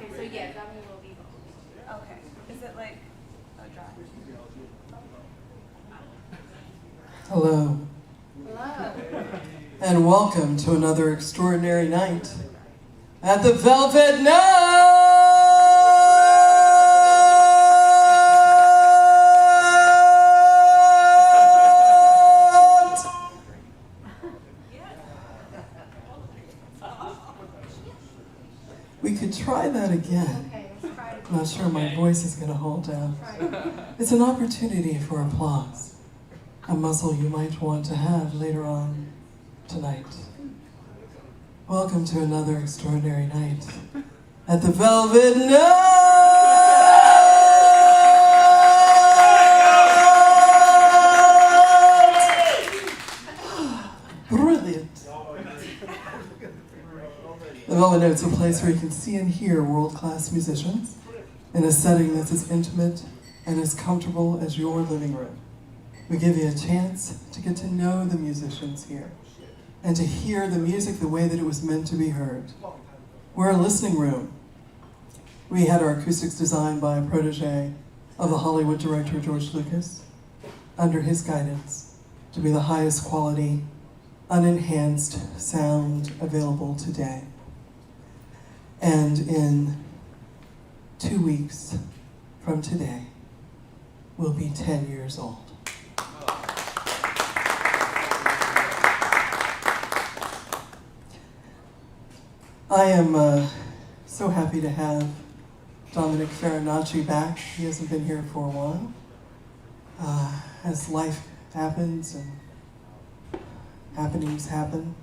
Okay, so yeah, that one will be vocals. Okay. Is it like a dry? Hello, Hello. and welcome to another extraordinary night at the Velvet Note! We could try that again. Okay, let's try it. I'm not sure my voice is going to hold out. It's an opportunity for applause, a muscle you might want to have later on tonight. Welcome to another extraordinary night at the Velvet Note! Brilliant. The Velvet Note's a place where you can see and hear world-class musicians in a setting that's as intimate and as comfortable as your living room. We give you a chance to get to know the musicians here and to hear the music the way that it was meant to be heard. We're a listening room. We had our acoustics designed by a protege of the Hollywood director George Lucas, under his guidance, to be the highest quality, unenhanced sound available today. And in 2 weeks from today, we'll be 10 years old. I am so happy to have Dominic Ferenaci back. He hasn't been here for a while. As life happens and happenings happen,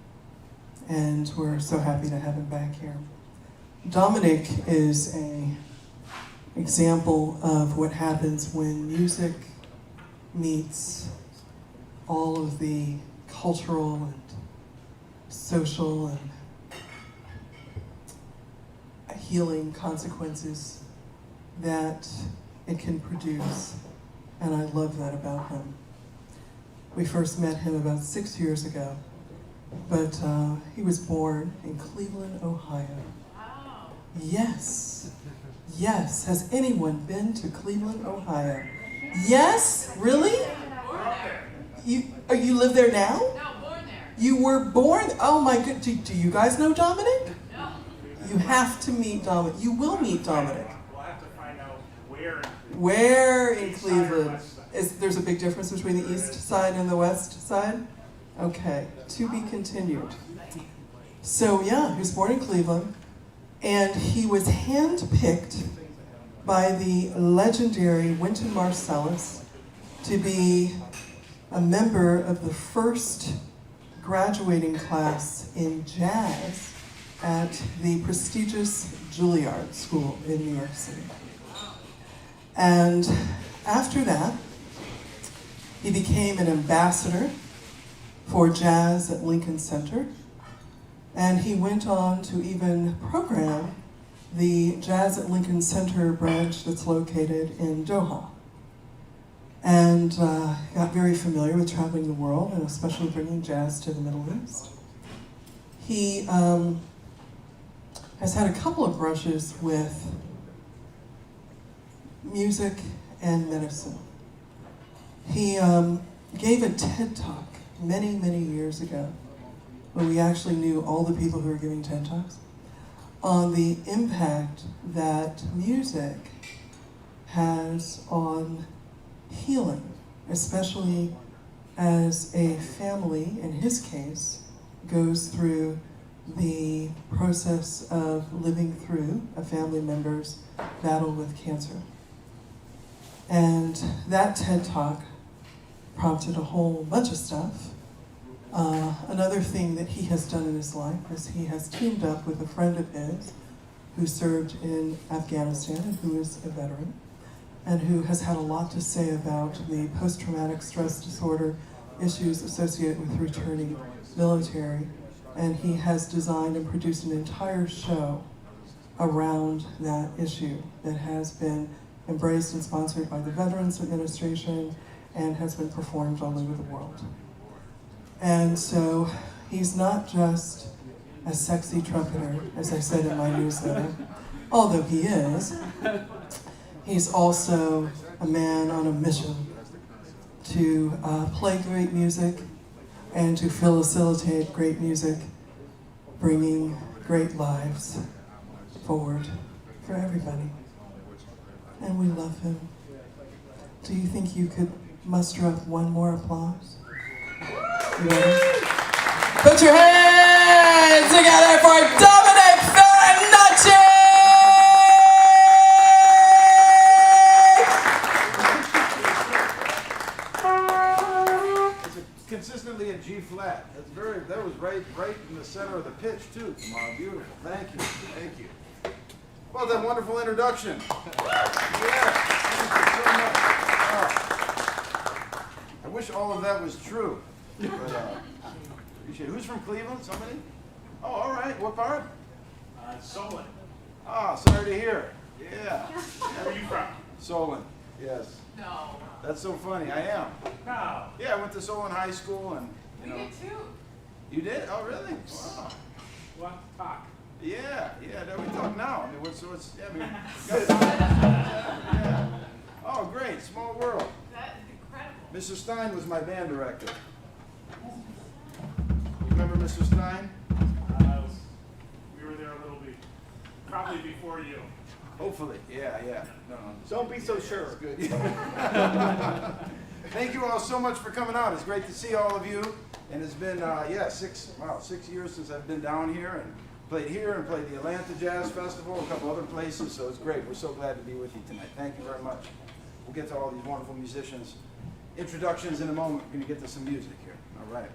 and we're so happy to have him back here. Dominic is an example of what happens when music meets all of the cultural and social and healing consequences that it can produce, and I love that about him. We first met him about 6 years ago, but he was born in Cleveland, Ohio. Wow. Yes, yes. Has anyone been to Cleveland, Ohio? Yes, really? You live there now? No, born there. You were born. Oh my good. Do you guys know Dominic? No. You have to meet Dominic. You will meet Dominic. We'll have to find out where. Where in East side or Cleveland? west side? There's a big difference between the east side and the west side? Okay, to be continued. So yeah, he was born in Cleveland, and he was handpicked by the legendary Wynton Marsalis to be a member of the first graduating class in jazz at the prestigious Juilliard School in New York City. And after that, he became an ambassador for jazz at Lincoln Center, and he went on to even program the Jazz at Lincoln Center branch that's located in Doha. And got very familiar with traveling the world, and especially bringing jazz to the Middle East. He has had a couple of brushes with music and medicine. He gave a TED Talk many, many years ago, when we actually knew all the people who were giving TED Talks, on the impact that music has on healing, especially as a family, in his case, goes through the process of living through a family member's battle with cancer. And that TED Talk prompted a whole bunch of stuff. Another thing that he has done in his life is he has teamed up with a friend of his who served in Afghanistan and who is a veteran, and who has had a lot to say about the post-traumatic stress disorder issues associated with returning military. And he has designed and produced an entire show around that issue that has been embraced and sponsored by the Veterans Administration and has been performed all over the world. And so he's not just a sexy trumpeter, as I said in my newsletter, although he is, he's also a man on a mission to play great music and to facilitate great music, bringing great lives forward for everybody. And we love him. Do you think you could muster up one more applause? You ready? Put your hands together for Dominic Ferenaci! It's consistently a G flat. That was right in the center of the pitch too. Tomorrow, beautiful. Thank you. Well, that wonderful introduction. Yeah, thank you so much. Oh. I wish all of that was true. But, appreciate it. Who's from Cleveland? Somebody? Oh, all right. What part? Solon. Ah, sorry to hear. Yeah. Where are you from? Solon. Yes. No. That's so funny. I am. No. Yeah, I went to Solon High School and, We did too. You did? Oh, really? Wow. What? Talk. Yeah, that we talk now. I mean, yeah. Oh, great. Small world. That is incredible. Mr. Stein was my band director. You remember Mr. Stein? We were there a little bit, probably before you. Hopefully. Yeah. No. Don't be so sure. That's good. Thank you all so much for coming out. It's great to see all of you. And it's been, 6 years since I've been down here and played the Atlanta Jazz Festival, a couple other places, so it's great. We're so glad to be with you tonight. Thank you very much. We'll get to all these wonderful musicians. Introductions in a moment. We're going to get to some music here. All right.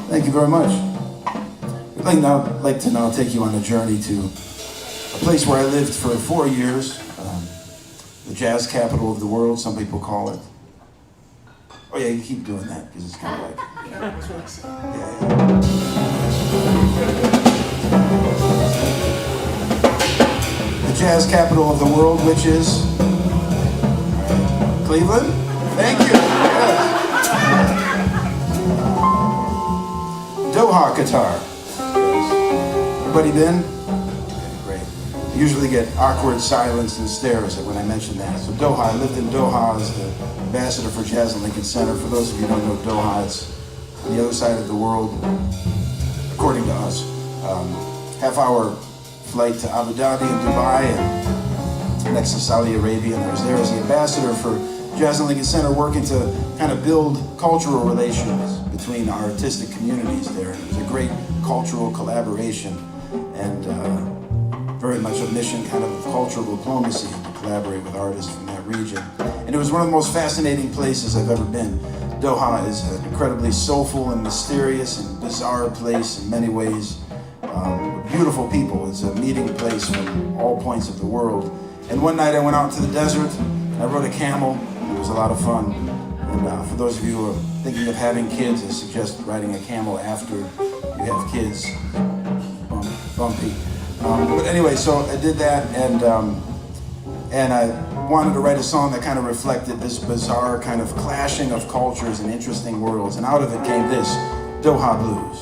Thank you very much. I'd like to now take you on a journey to a place where I lived for 4 years, the jazz capital of the world, some people call it. Oh yeah, you keep doing that because it's kind of like, yeah. The jazz capital of the world, which is Cleveland. Thank you. Yes. Doha, Qatar. Everybody been? Okay, great. I usually get awkward silence and stares when I mention that. So Doha, I lived in Doha as the ambassador for Jazz and Lincoln Center. For those of you who don't know Doha, it's on the other side of the world, according to us. Half-hour flight to Abu Dhabi and Dubai, and next to Saudi Arabia. And I was there as the ambassador for Jazz and Lincoln Center, working to kind of build cultural relations between our artistic communities there. And it was a great cultural collaboration, and very much a mission kind of cultural diplomacy to collaborate with artists from that region. And it was one of the most fascinating places I've ever been. Doha is an incredibly soulful and mysterious and bizarre place in many ways. Beautiful people. It's a meeting place from all points of the world. And one night I went out to the desert, and I rode a camel. It was a lot of fun. And for those of you who are thinking of having kids, I suggest riding a camel after you have kids. Bumpy. But anyway, so I did that, and I wanted to write a song that kind of reflected this bizarre kind of clashing of cultures and interesting worlds. And out of it came this, Doha Blues.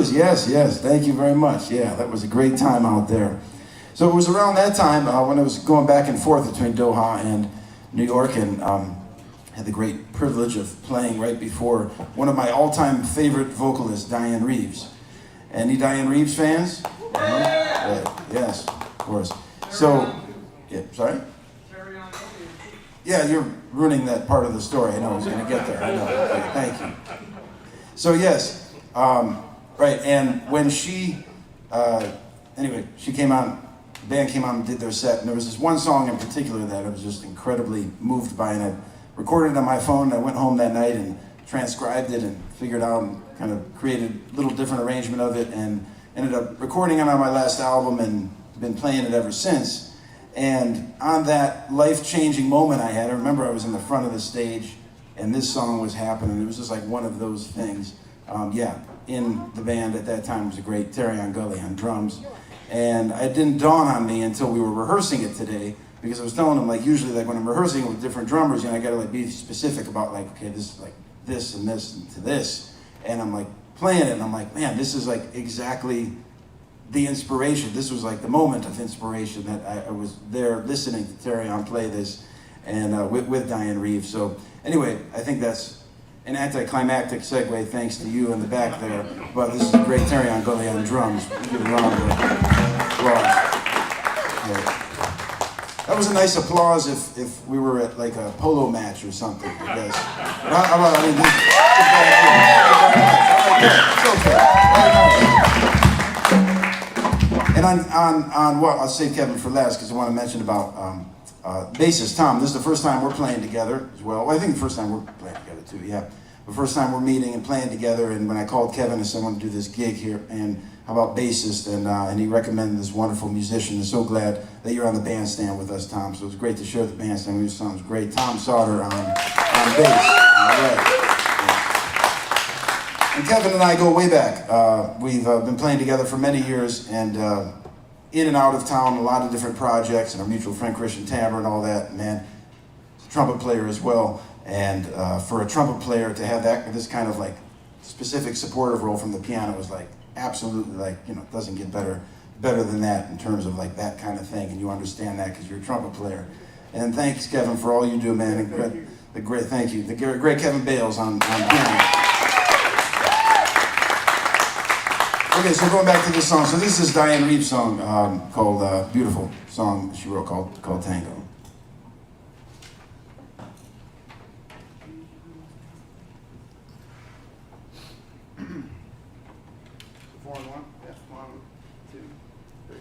Cruise, yes, yes. Thank you very much. Yeah, that was a great time out there. So it was around that time when I was going back and forth between Doha and New York, and had the great privilege of playing right before one of my all-time favorite vocalists, Diane Reeves. Any Diane Reeves fans? Yes, of course. So, yeah, sorry? Yeah, you're ruining that part of the story. I know I was going to get there. I know. Okay, thank you. So yes, right. And when she, anyway, she came on. The band came on and did their set, and there was this one song in particular that I was just incredibly moved by, and I recorded it on my phone. I went home that night and transcribed it and figured out and kind of created a little different arrangement of it, and ended up recording it on my last album and been playing it ever since. And on that life-changing moment I had, I remember I was in the front of the stage and this song was happening. It was just like one of those things. In the band at that time was a great Terry Gully on drums. And it didn't dawn on me until we were rehearsing it today, because I was telling them, like, usually like when I'm rehearsing with different drummers, you know, I gotta like be specific about like, okay, this is like this and this and to this. And I'm like playing it and I'm like, man, this is like exactly the inspiration. This was like the moment of inspiration that I was there listening to Terry play this, and with Diane Reeves. So anyway, I think that's an anticlimactic segue, thanks to you in the back there. But this is a great Terry Gully on drums. Give a round of applause. Yeah. That was a nice applause if we were at like a polo match or something, I guess. It's okay. And on what, I'll save Kevin for last because I want to mention about bassist Tom. This is the first time we're playing together as well. I think the first time we're playing together too, yeah. The first time we're meeting and playing together, and when I called Kevin and said I want to do this gig here, and how about bassist, and he recommended this wonderful musician. I'm so glad that you're on the bandstand with us, Tom. So it was great to share the bandstand with you. Sounds great. Tom Sauter on bass. All right. And Kevin and I go way back. We've been playing together for many years, and in and out of town, a lot of different projects, and our mutual friend Christian Tamber and all that. Man, he's a trumpet player as well. And for a trumpet player to have this kind of like specific supportive role from the piano was like absolutely like, you know, it doesn't get better than that in terms of like that kind of thing. And you understand that because you're a trumpet player. And thanks, Kevin, for all you do, man. And the great Kevin Bales on piano. Okay, so going back to this song. So this is Diane Reeves' song called beautiful song she wrote called Tango. 4 and 1. Yeah, 1, 2, 3.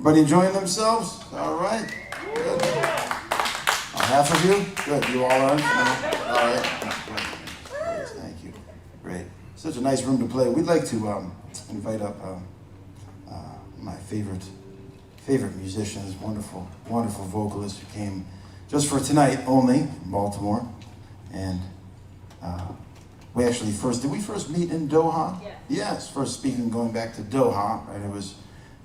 Everybody enjoying themselves? All right. Good. Half of you? Good. You all are? All right. Great. Thank you. Great. Such a nice room to play. We'd like to invite up my favorite musicians, wonderful vocalists who came just for tonight only from Baltimore. And we actually did we first meet in Doha? Yeah. Yes, first speaking, going back to Doha, right? I was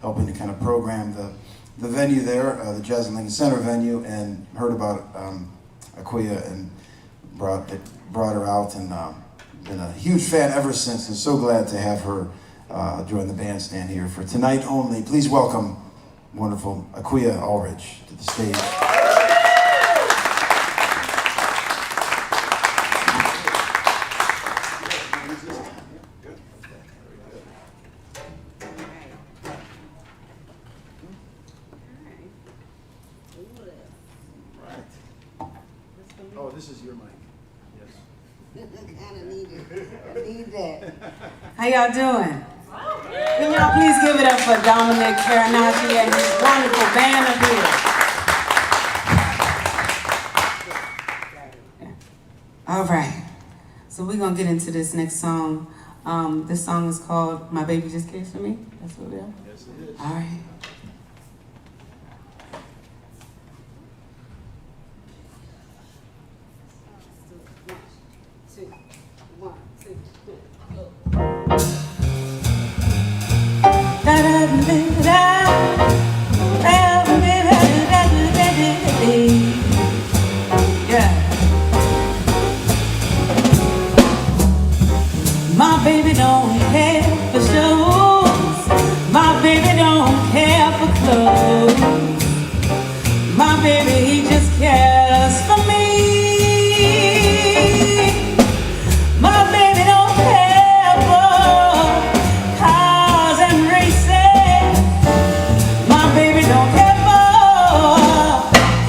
helping to kind of program the venue there, the Jazz and Lincoln Center venue, and heard about Aquia and brought her out, and been a huge fan ever since, and so glad to have her join the bandstand here for tonight only. Please welcome wonderful Aquia Ulrich to the stage. Oh, this is your mic. Yes. Kind of need it. I need that. How y'all doing? Can y'all please give it up for Dominic Ferenaci and his wonderful band up here. All right. So we're going to get into this next song. This song is called My Baby Just Cares for Me. That's what we are? Yes, it is. All right. My baby don't care for shows. My baby don't care for clothes. My baby, he just cares for me. My baby don't care for cars and races. My baby don't care for,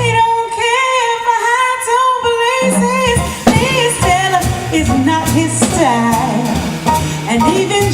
he don't care for high tone places. His tailor is not his style. And even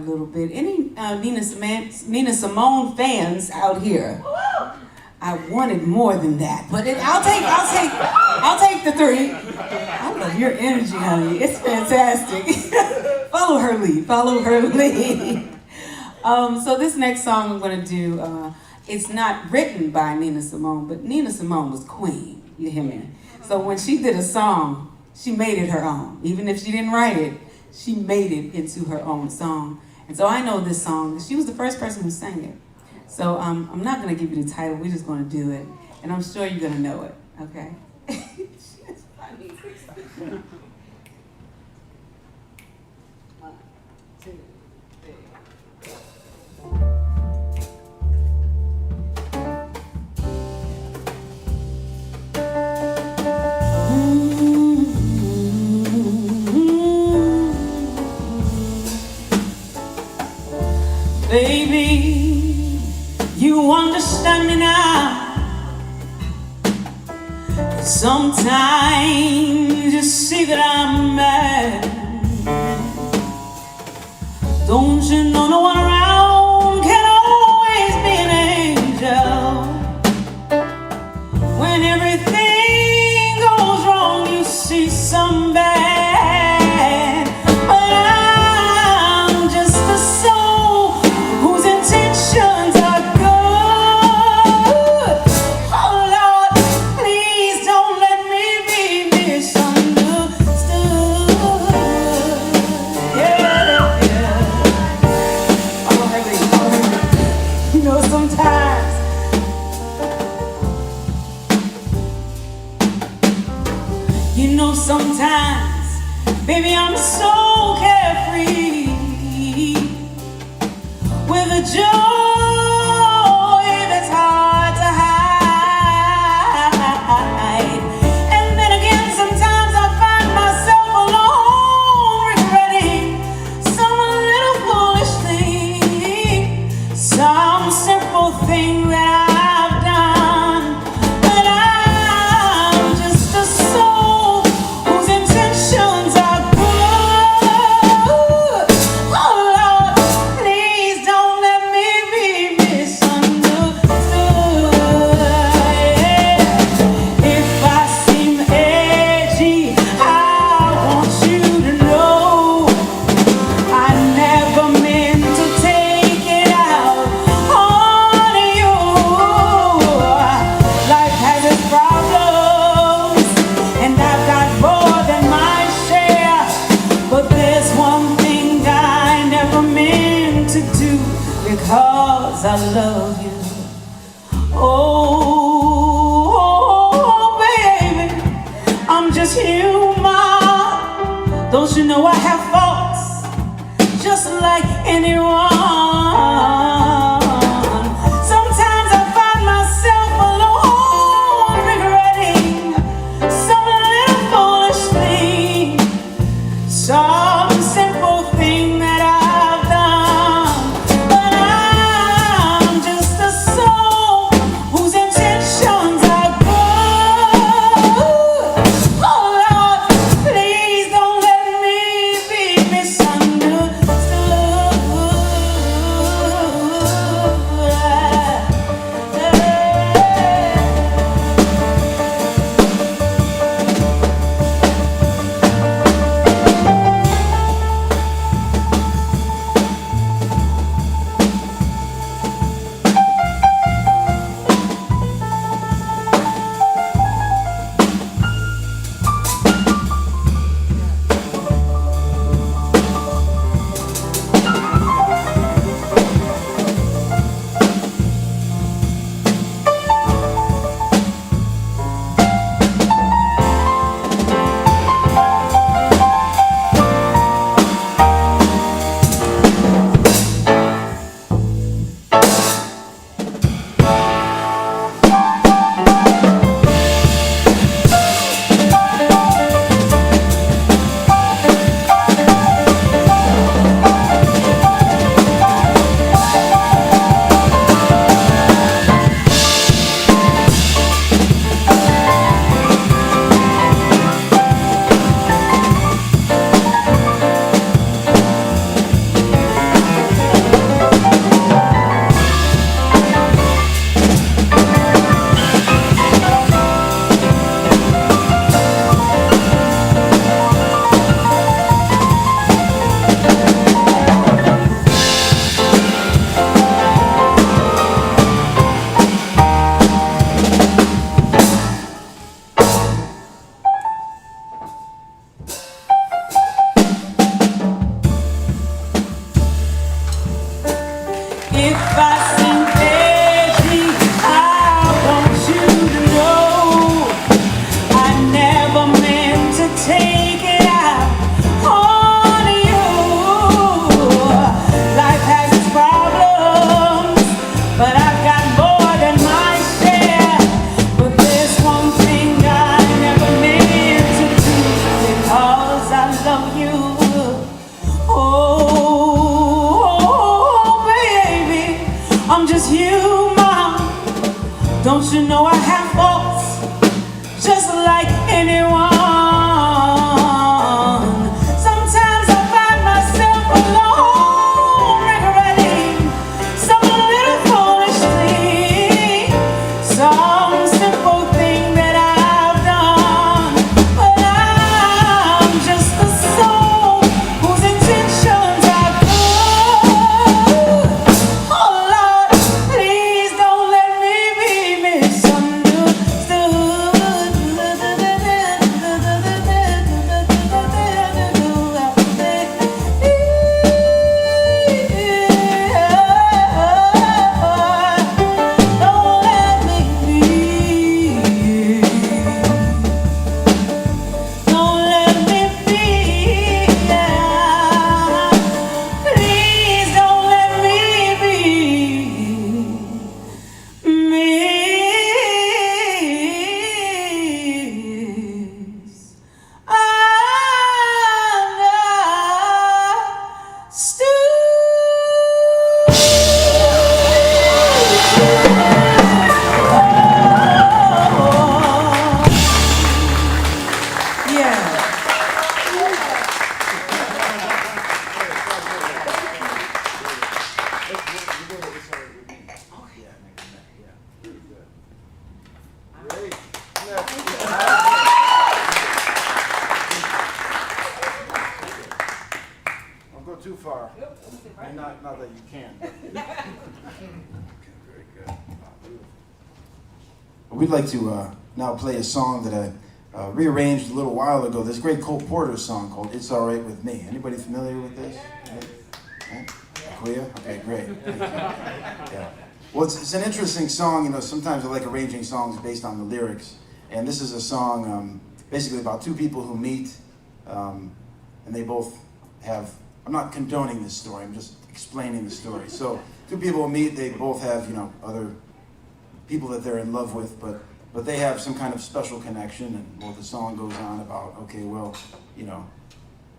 little bit. Any Nina Simone fans out here? I wanted more than that, but I'll take the 3. I love your energy, honey. It's fantastic. Follow her lead. Follow her lead. So this next song I'm gonna do, it's not written by Nina Simone, but Nina Simone was queen. You hear me? So when she did a song, she made it her own. Even if she didn't write it, she made it into her own song. And so I know this song. She was the first person who sang it. So I'm not gonna give you the title. We're just gonna do it, and I'm sure you're gonna know it. Okay? It's funny. 1, 2, 3. Baby, you understand me now. Sometimes you see that I'm mad. Don't you know no one around can always be an angel? When everything goes wrong, you see some bad. But I'm just a soul whose intentions are good. Oh Lord, please don't let me be misunderstood. Yeah. Follow her lead, follow her lead. You know, sometimes sometimes, baby, I'm so carefree with a joy that's hard to hide. And then again, sometimes I find myself alone, regretting some little foolish thing, some simple thing that I've done. But I'm just a soul whose intentions are good. Oh Lord, please don't let me be misunderstood. If I seem edgy, I want you to know I never meant to take it out on you. Life has its problems, and I've got more than my share. But there's one thing I never meant to do, because I love you. Oh, baby, I'm just human. Don't you know I have faults, just like anyone. Sometimes I find myself alone, regretting some little foolish thing, some simple thing that I've done. But I'm just a soul whose intentions are good. Oh Lord, please don't let me be misunderstood. If I sing crazy, I want you to know I never meant to take it out on you. Life has its problems, but I've got more than my share. But there's one thing I never meant to do because I love you. Oh, baby, I'm just human. Don't you know I have faults just like anyone? Sometimes I find myself alone, regretting some little foolish thing, some simple thing that I've done. But I'm just a soul whose intentions are good. Oh Lord, please don't let me be too far. And not that you can. Okay, very good. Beautiful. We'd like to now play a song that I rearranged a little while ago. This great Cole Porter song called "It's All Right with Me." Anybody familiar with this? Yeah. Aquia? Okay, great. Yeah. Well, it's an interesting song. You know, sometimes I like arranging songs based on the lyrics, and this is a song basically about two people who meet, and they both have. I'm not condoning this story. I'm just explaining the story. So, two people meet. They both have, you know, other people that they're in love with, but they have some kind of special connection. And well, the song goes on about, okay, well, you know,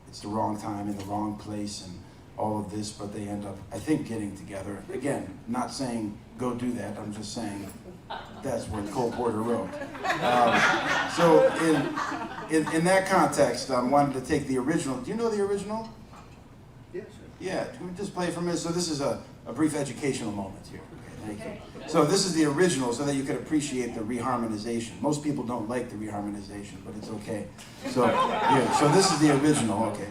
it's the wrong time in the wrong place and all of this, but they end up, I think, getting together. Again, not saying go do that. I'm just saying that's what Cole Porter wrote. So in that context, I wanted to take the original. Do you know the original? Yes. Yeah, can we just play for a minute? So this is a brief educational moment here. Okay, thank you. So this is the original so that you could appreciate the reharmonization. Most people don't like the reharmonization, but it's okay. So, yeah, so this is the original, okay.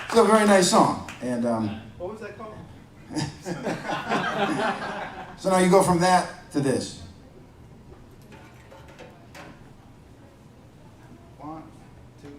It's a very nice song, and What was that called? so now you go from that to this. One, two,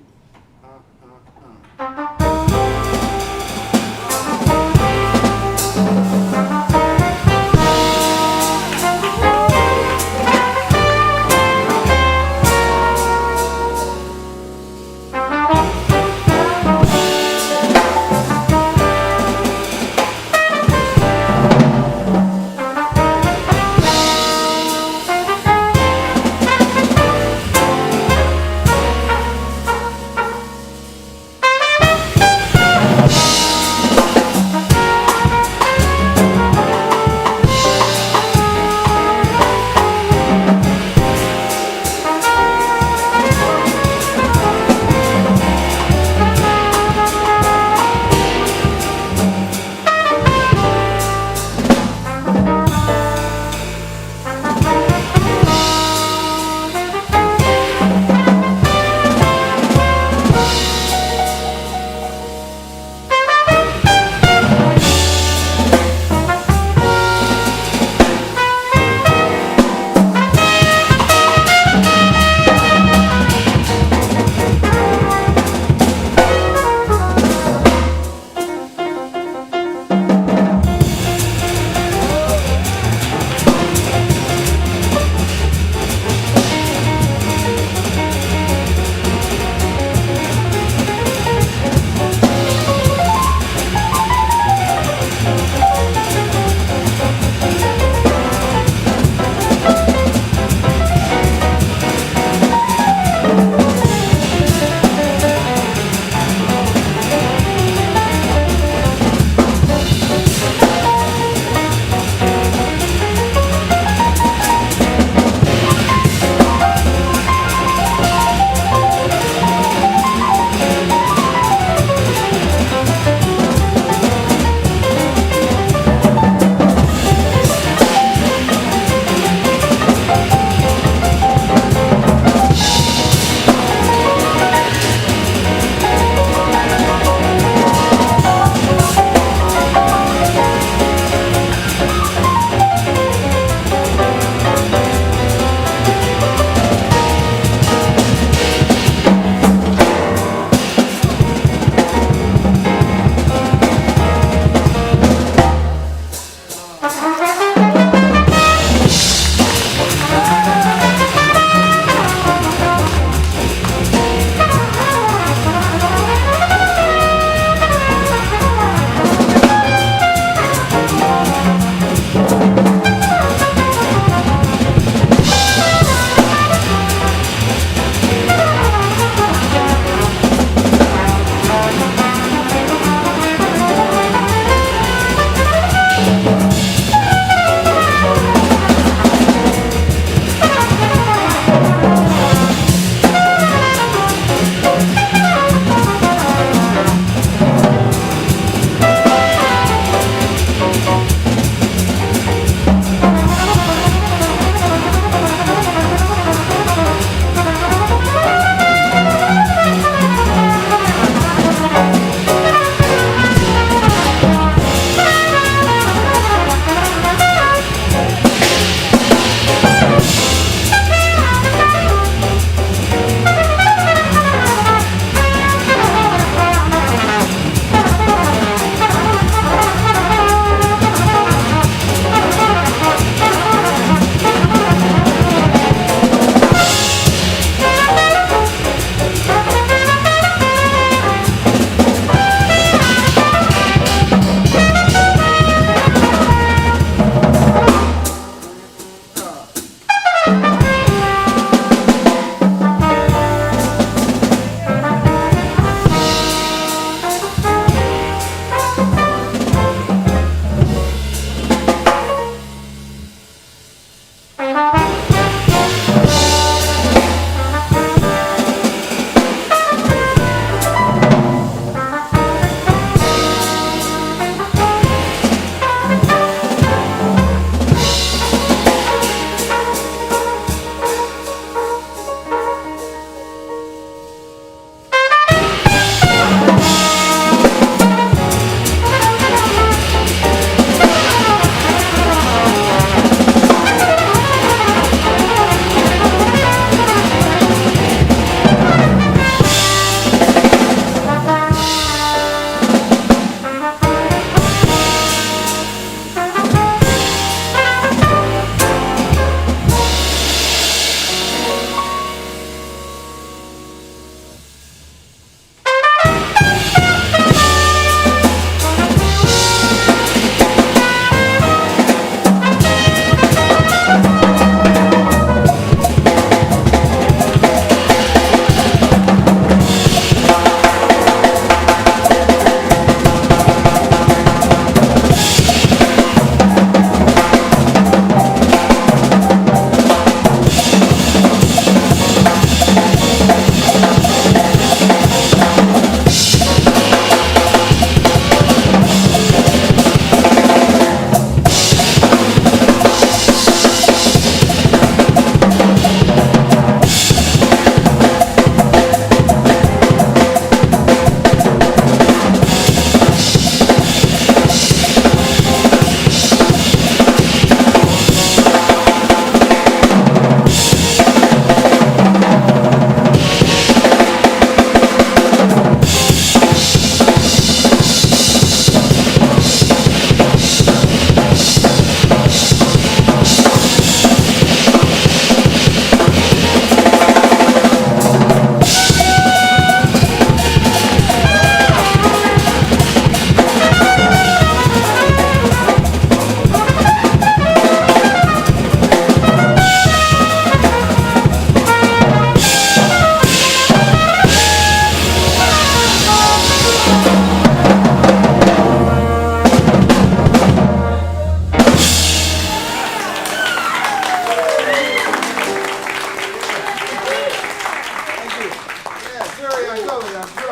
All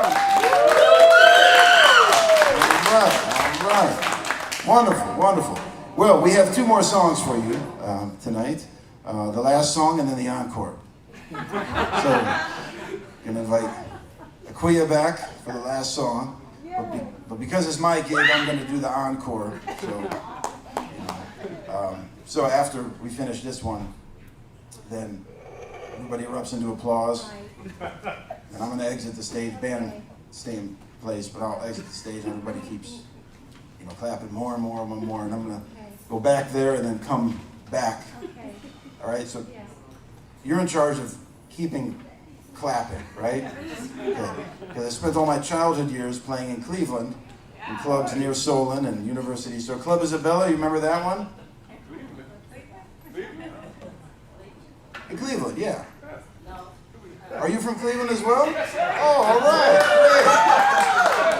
right. Wonderful, wonderful. Well, we have two more songs for you tonight. The last song and then the encore. So, I'm going to invite Aquia back for the last song. But because it's my gig, I'm going to do the encore. So after we finish this one, then everybody erupts into applause. And I'm going to exit the stage. Band stay in place, but I'll exit the stage. And everybody keeps, clapping more and more and more. And I'm going to go back there and then come back. All right. So you're in charge of keeping clapping, right? Okay. Because I spent all my childhood years playing in Cleveland, in clubs near Solon and University. So Club Isabella, you remember that one? In Cleveland, yeah. Are you from Cleveland as well? Oh, all right.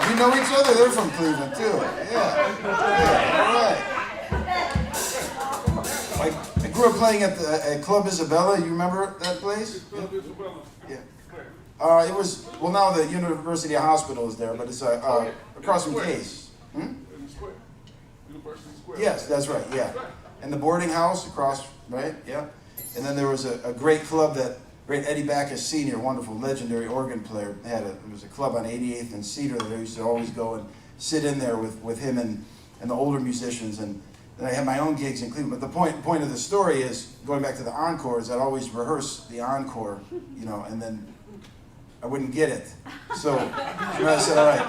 Great. We know each other. They're from Cleveland too. Yeah. All right. I grew up playing at Club Isabella. You remember that place? Club Isabella. Yeah. It was, well, now the University Hospital is there, but it's across from Case. In the square. University Square. Yes, that's right, yeah. And the boarding house across, right? Yeah. And then there was a great club that great Eddie Backus Sr., wonderful, legendary organ player, it was a club on 88th and Cedar that I used to always go and sit in there with him and the older musicians. And then I had my own gigs in Cleveland. But the point of the story is, going back to the encore, is I'd always rehearse the encore, and then I wouldn't get it. So I said, all right,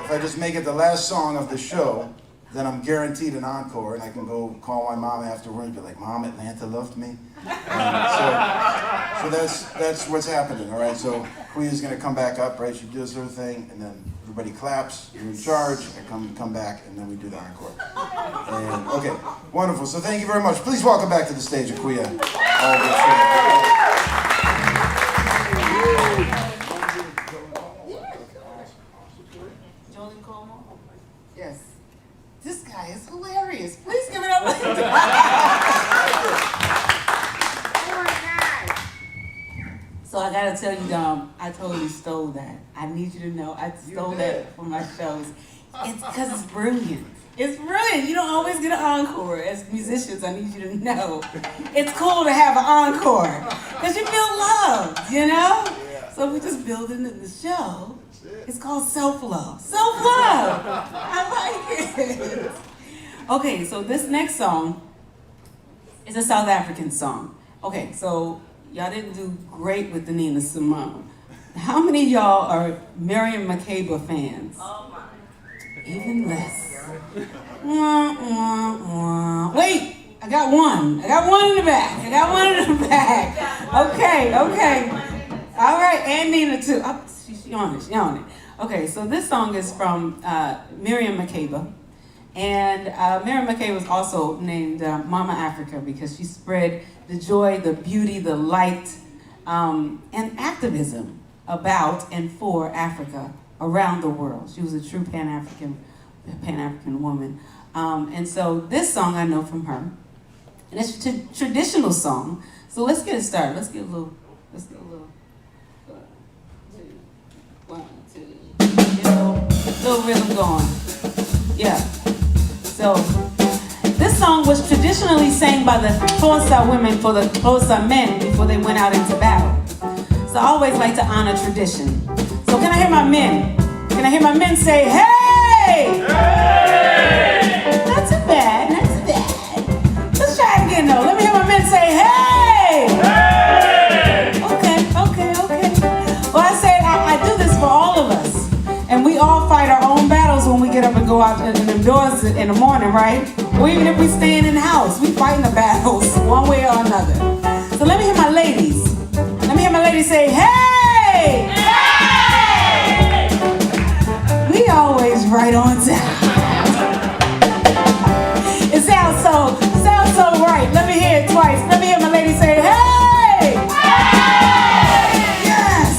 if I just make it the last song of the show, then I'm guaranteed an encore, and I can go call my mom afterwards and be like, Mom, Atlanta loved me. So that's what's happening, all right? So Aquia's going to come back up, right? She does her thing, and then everybody claps. You're in charge. I come back, and then we do the encore. And, okay, wonderful. So thank you very much. Please welcome back to the stage, Aquia. Yes. This guy is hilarious. Please give it up. Oh my God. So I gotta tell you, Dom, I totally stole that. I need you to know I stole that from my shows. It's because it's brilliant. It's brilliant. You don't always get an encore. As musicians, I need you to know. It's cool to have an encore because you feel loved, So we're just building the show. It's called self-love. Self-love. I like it. Okay, so this next song is a South African song. Okay, so y'all didn't do great with the Nina Simone. How many of y'all are Miriam Makeba fans? Oh my. Even less. Wait, I got one. I got one in the back. Okay. All right, and Nina too. Oh, she on it. Okay, so this song is from Miriam Makeba. And Miriam Makeba was also named Mama Africa because she spread the joy, the beauty, the light, and activism about and for Africa around the world. She was a true Pan-African woman. And so this song I know from her. And it's a traditional song. So let's get it started. Let's get a little. 1, 2. Get a little rhythm going. Yeah. So this song was traditionally sang by the Xhosa women for the Xhosa men before they went out into battle. So I always like to honor tradition. So can I hear my men? Can I hear my men say, hey? Hey! Not too bad. Let's try it again though. Let me hear my men say, hey! Hey! Okay. Well, I do this for all of us. And we all fight our own battles when we get up and go out in the doors in the morning, right? Or even if we staying in the house, we fighting the battles one way or another. So let me hear my ladies. Let me hear my ladies say, hey! Hey! We always right on time. It sounds so right. Let me hear it twice. Let me hear my ladies say, hey! Hey! Yes.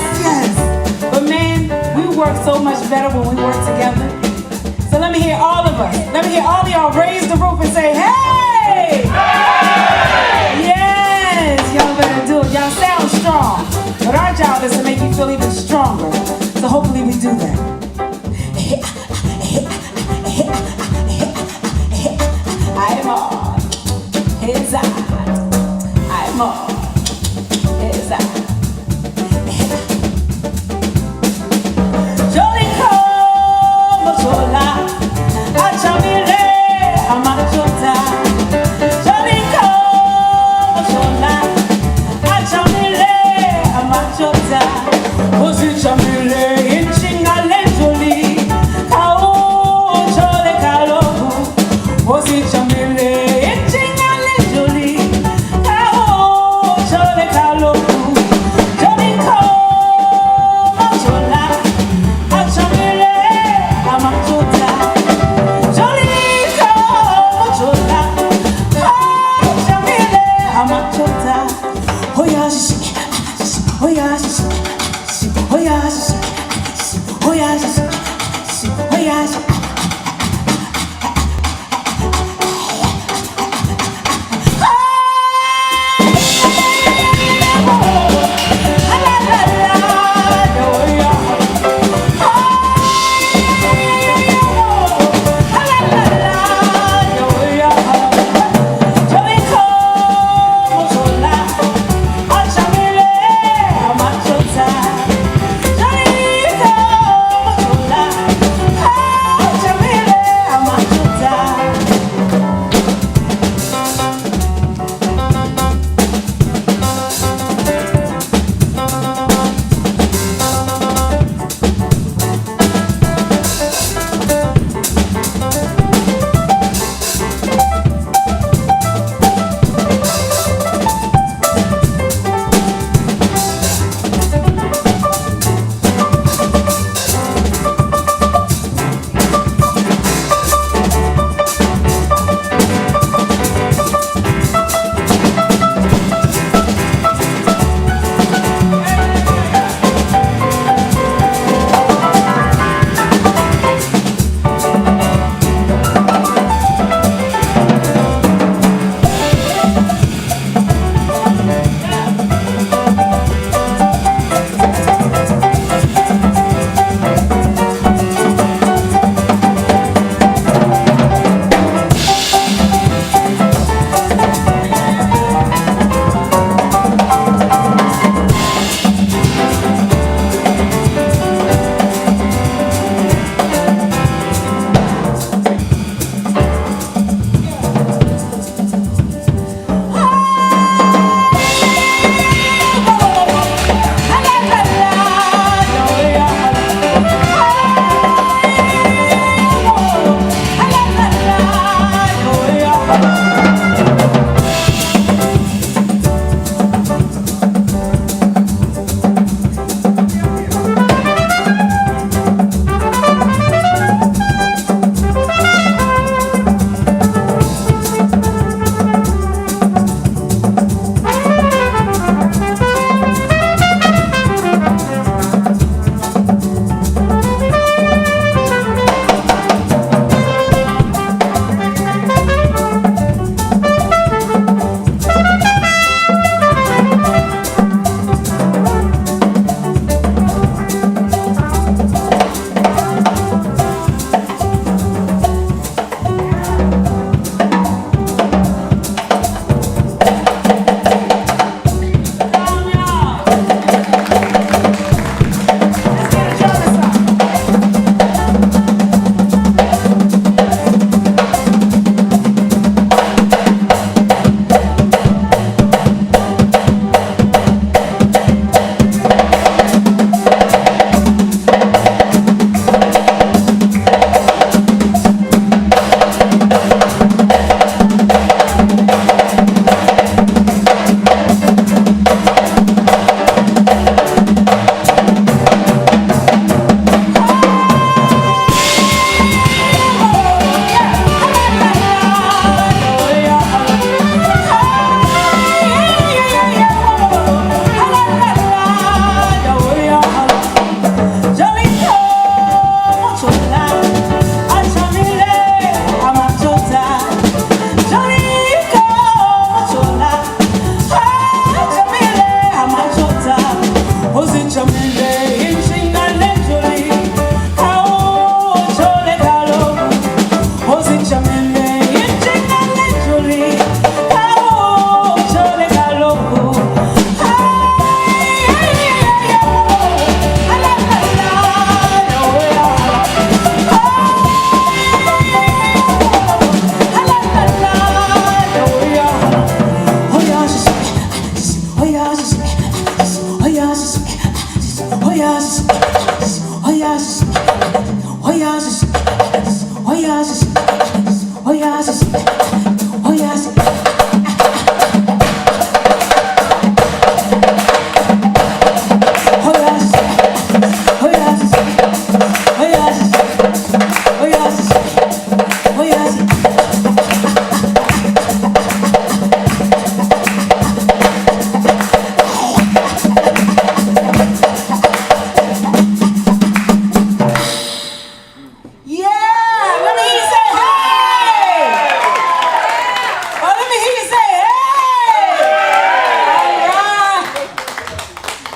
But man, we work so much better when we work together. So let me hear all of us. Let me hear all of y'all raise the roof and say, hey! Hey! Yes, y'all better do it. Y'all sound strong. But our job is to make you feel even stronger. So hopefully we do that. I'm on his eye. I'm on his eye. Jolly come, Jola. Achamile, Amachota. Jolly come, Jola. Achamile, Amachota. Così chamile, incingale jolly. Kao, Jolly Kalobu. Così chamile, incingale jolly. Kao, Jolly Kalobu. Jolly come, Jola. Achamile, Amachota. Jolly come, Jola. Achamile, Amachota. Oh yeah, oh yeah, oh yeah, oh yeah, oh yeah.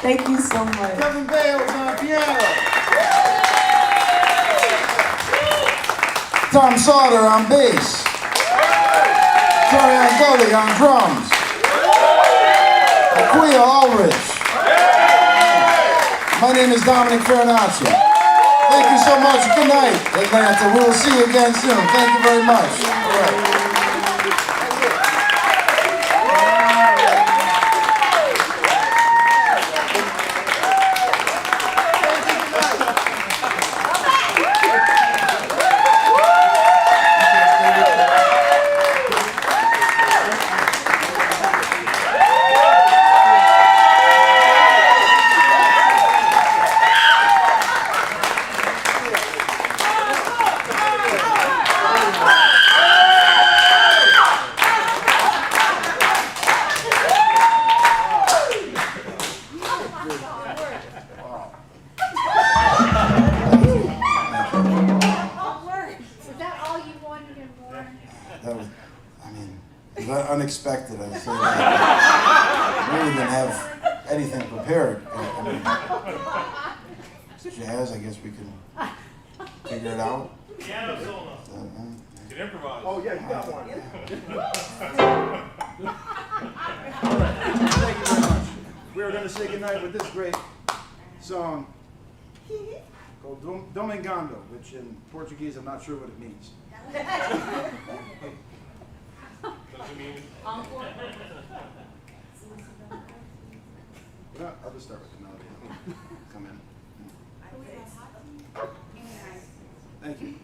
Thank you so much. Kevin Bales on piano. Tom Sauter on bass. Torian Gully on drums. Aquia Ulrich. My name is Dominic Ferenaci. Thank you so much. Good night, Atlanta. We will see you again soon. Thank you very much. All right. That was, I mean, it was unexpected. I say that. I really didn't have anything prepared. I mean, jazz, I guess we can figure it out. Piano solo. You can improvise. Oh, yeah, you got one. All right. Thank you very much. We are going to say goodnight with this great song called Domingando, which in Portuguese I'm not sure what it means. Does it mean Encore. But I'll just start with the melody. Come in. Thank you.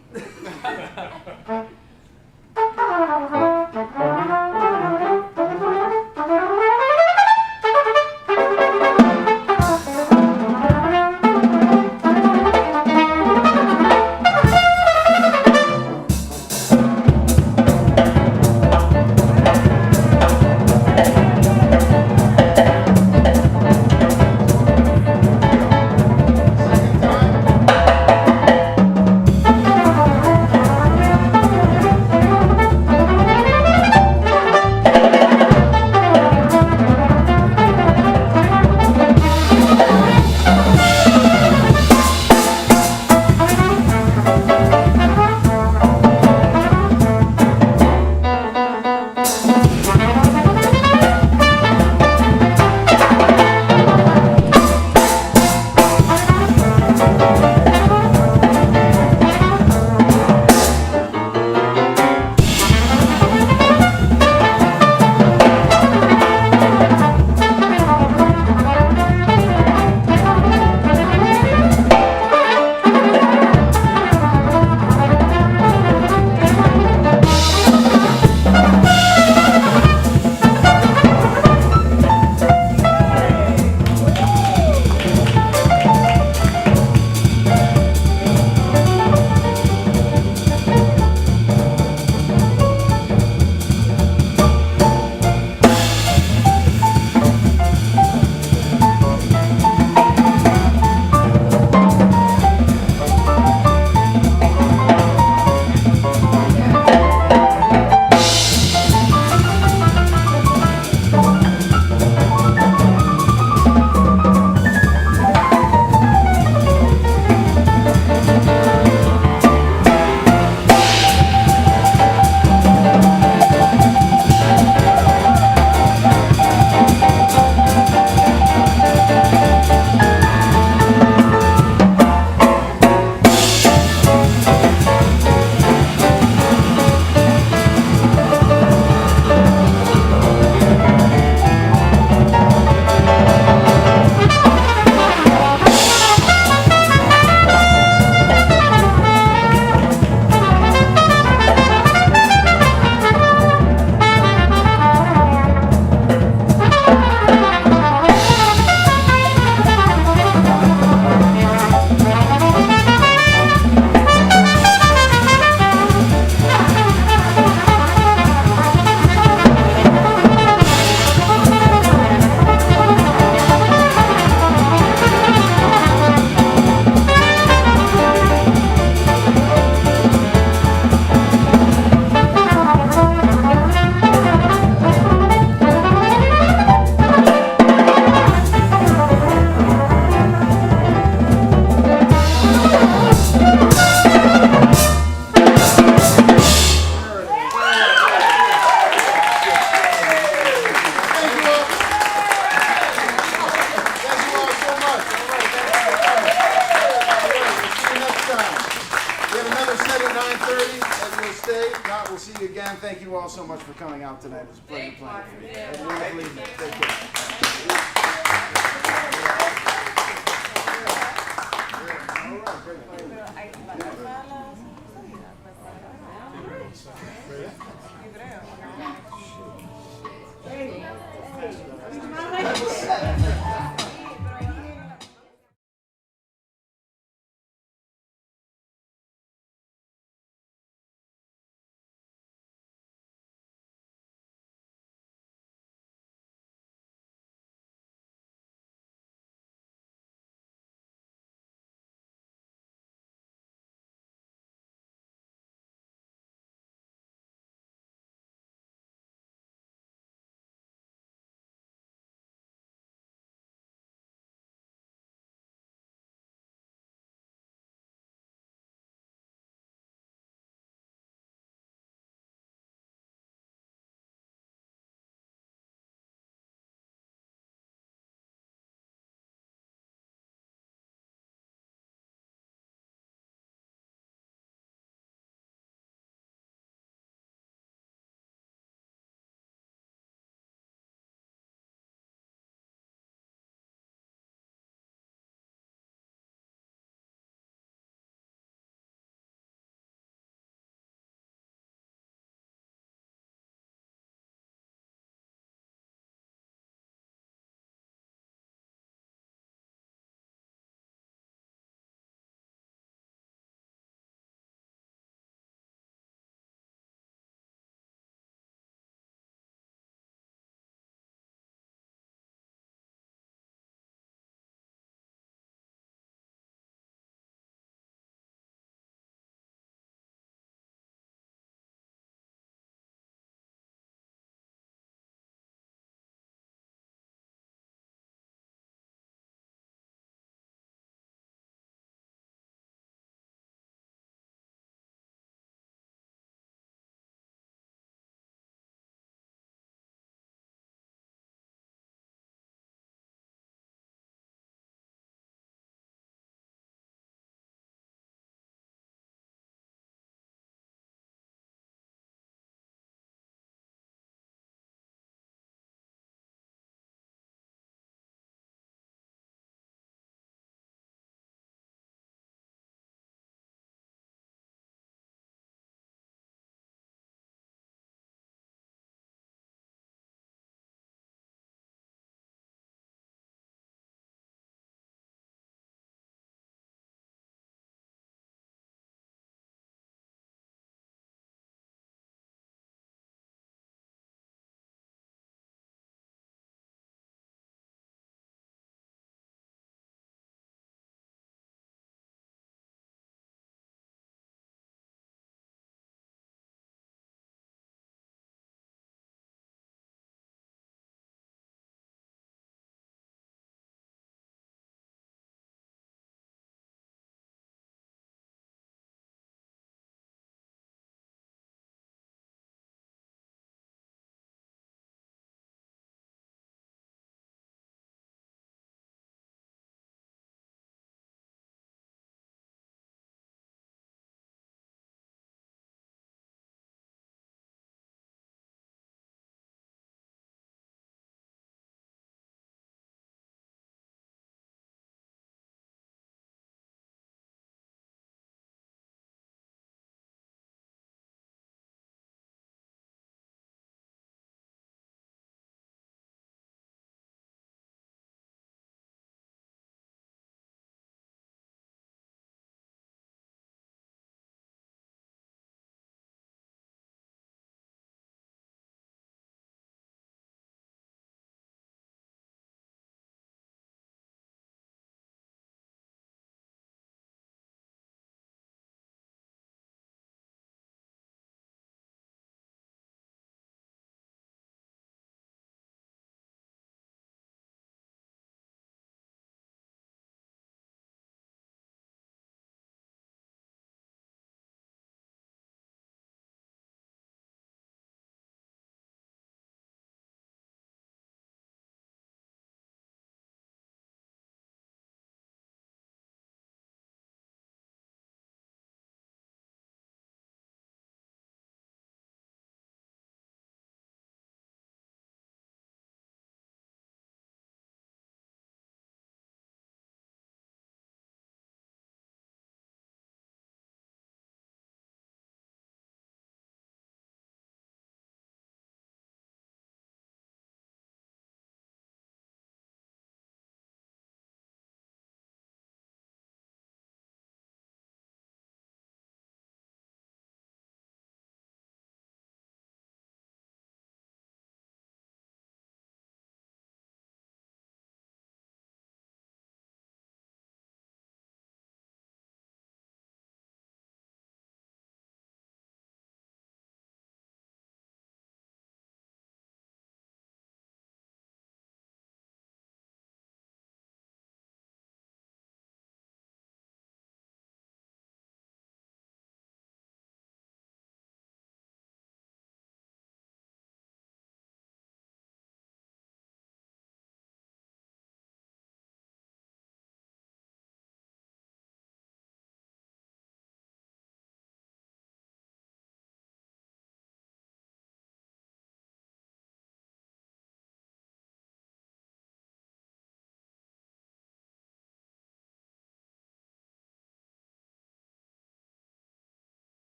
again, thank you all so much for coming out tonight. It was a pleasure playing for you. Have a wonderful evening. Take care.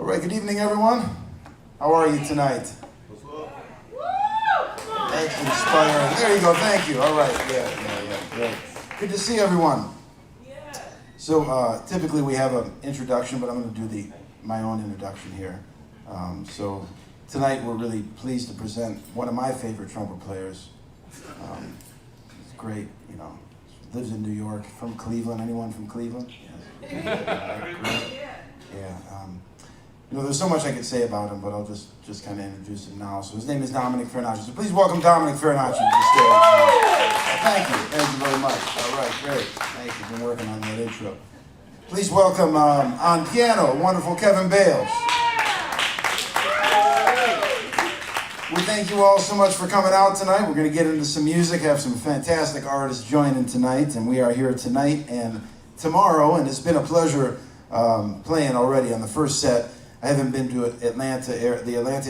right, good evening, everyone. How are you tonight? That's inspiring. There you go, thank you. All right, yeah, great. Good to see everyone. So typically we have an introduction, but I'm going to do my own introduction here. So tonight we're really pleased to present one of my favorite trumpet players. He's great, you know. Lives in New York, from Cleveland. Anyone from Cleveland? Yes. Yeah. You know, there's so much I could say about him, but I'll just kind of introduce him now. So his name is Dominic Ferenaci. So please welcome Dominic Ferenaci to the stage. Thank you very much. All right, great. Thank you. Been working on that intro. Please welcome on piano, wonderful Kevin Bales. We thank you all so much for coming out tonight. We're going to get into some music, have some fantastic artists joining tonight, and we are here tonight and tomorrow, and it's been a pleasure playing already on the first set. I haven't been to the Atlanta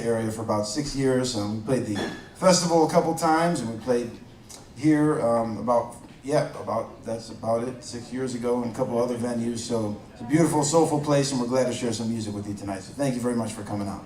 area for about 6 years. We played the festival a couple times, and we played here that's about it, 6 years ago, in a couple other venues. So it's a beautiful, soulful place, and we're glad to share some music with you tonight. So thank you very much for coming out.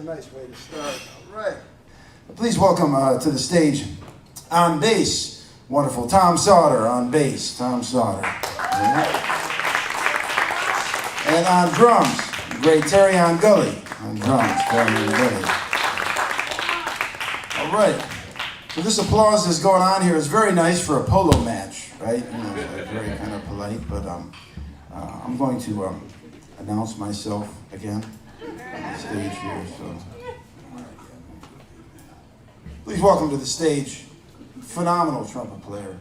nice way to start. All right. Please welcome to the stage on bass, wonderful Tom Sauter on bass, Tom Sauter. And on drums, great Terry on Gully on drums, Terry on Gully. All right. So this applause that's going on here is very nice for a polo match, right? You know, it's very kind of polite, but I'm going to announce myself again on the stage here. So, please welcome to the stage, phenomenal trumpet player.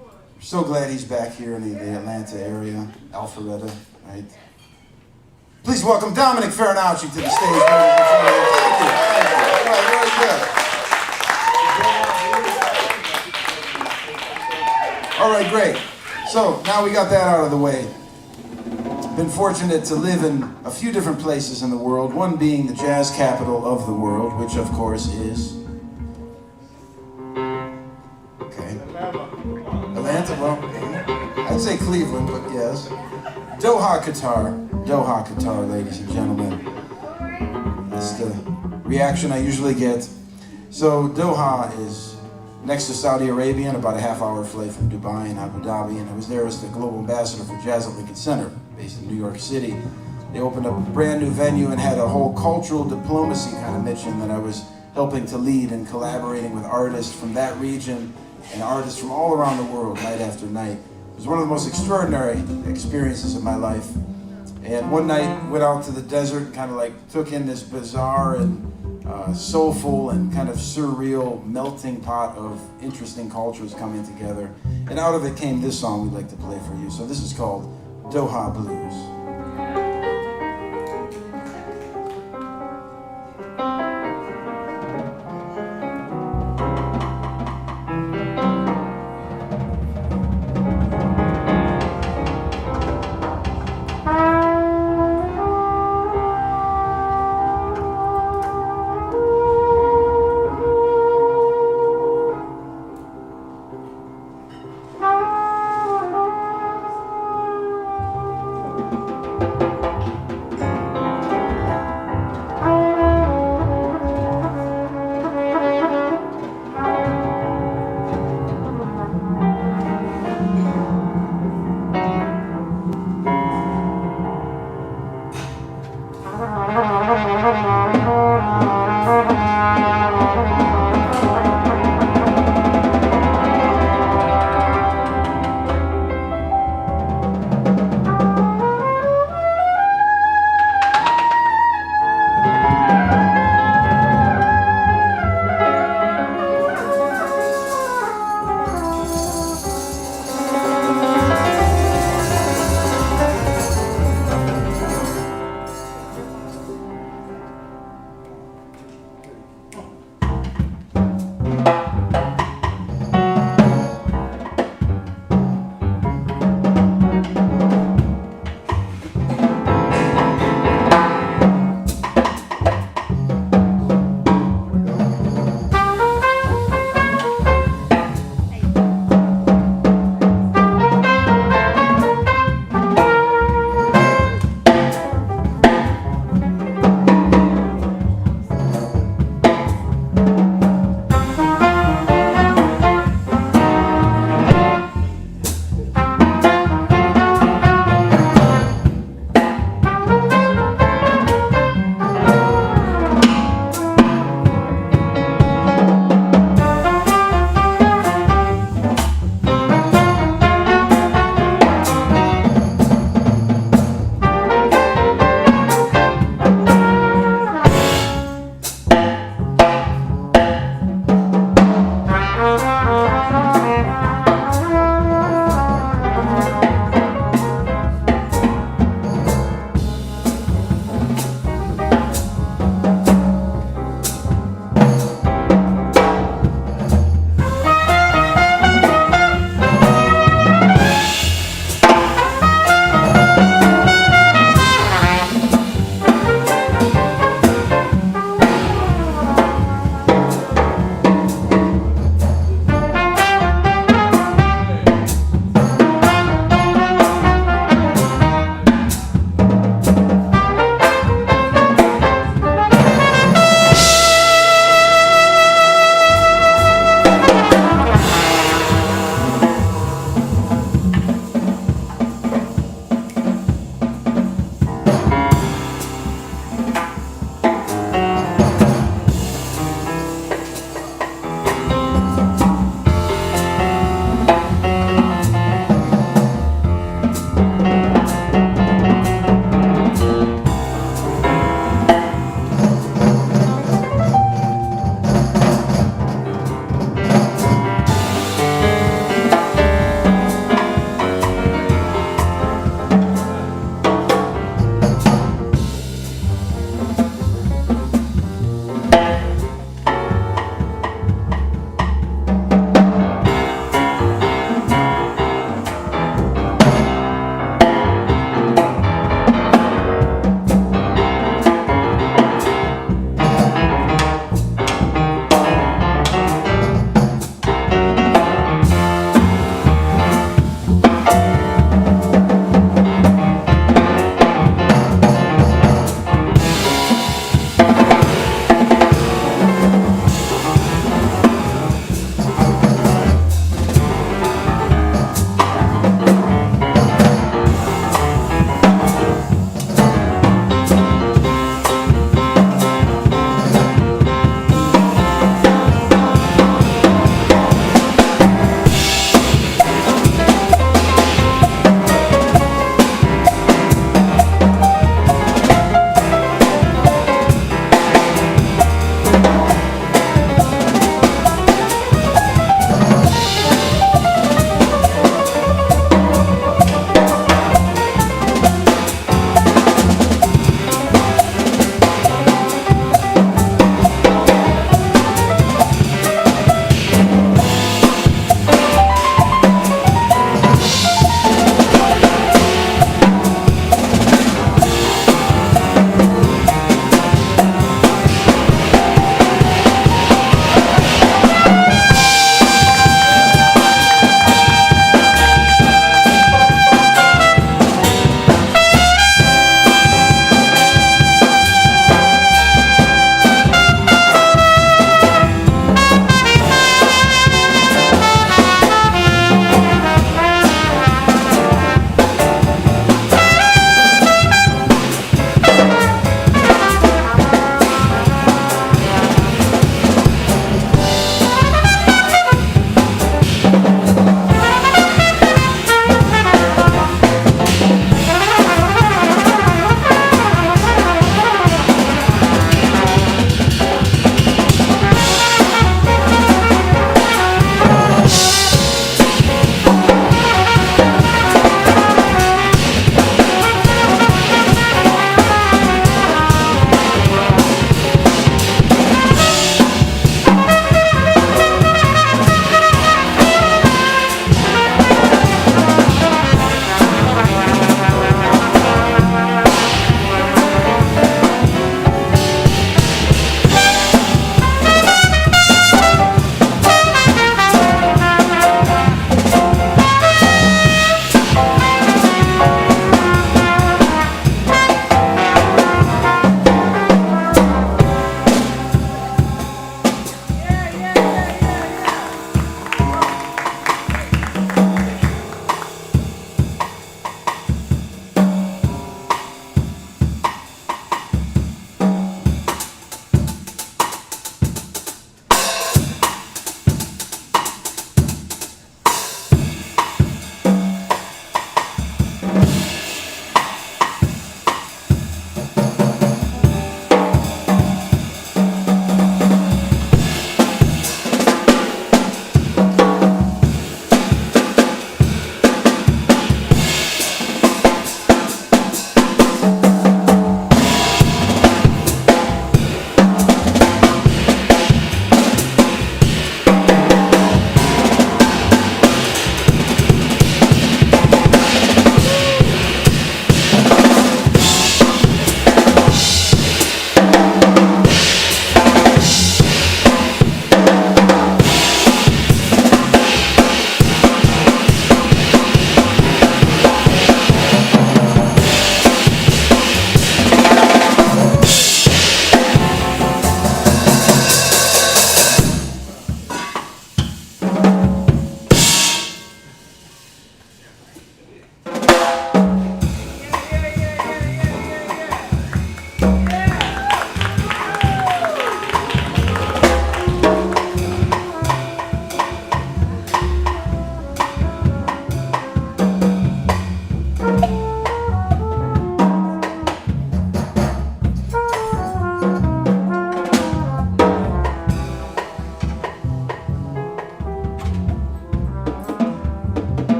We're so glad he's back here in the Atlanta area, Alpharetta, right? Please welcome Dominic Ferenaci to the stage. Thank you. All right, very good. All right, great. So now we got that out of the way. Been fortunate to live in a few different places in the world, one being the jazz capital of the world, which of course is... Okay. Atlanta, well, I'd say Cleveland, but yes. Doha, Qatar. Doha, Qatar, ladies and gentlemen. That's the reaction I usually get. So Doha is next to Saudi Arabia and about a half-hour flight from Dubai and Abu Dhabi, and I was there as the global ambassador for Jazz at Lincoln Center, based in New York City. They opened up a brand new venue and had a whole cultural diplomacy kind of mission that I was helping to lead and collaborating with artists from that region and artists from all around the world, night after night. It was one of the most extraordinary experiences of my life. And one night, went out to the desert, kind of like took in this bizarre and soulful and kind of surreal melting pot of interesting cultures coming together. And out of it came this song we'd like to play for you. So this is called Doha Blues.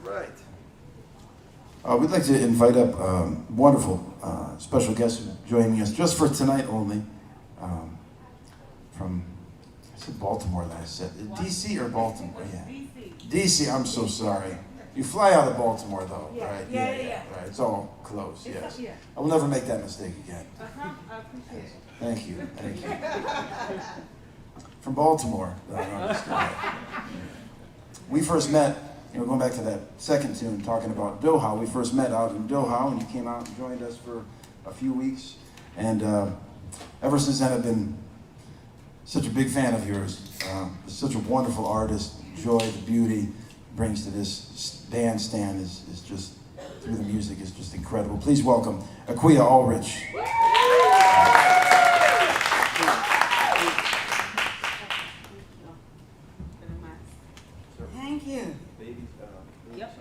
right. We'd like to invite up wonderful special guests joining us just for tonight only. From, I said Baltimore last set. DC or Baltimore? Yeah. DC, I'm so sorry. You fly out of Baltimore though, right? Yeah. Right, it's all close, yes. Yeah. I will never make that mistake again. I appreciate it. Thank you. From Baltimore. No, I'm just kidding. We first met, going back to that second tune, talking about Doha. We first met out in Doha when you came out and joined us for a few weeks. And ever since then, I've been such a big fan of yours. Such a wonderful artist. Joy, the beauty brings to this bandstand is just, through the music, is just incredible. Please welcome Aquia Ulrich. Thank you. Yep.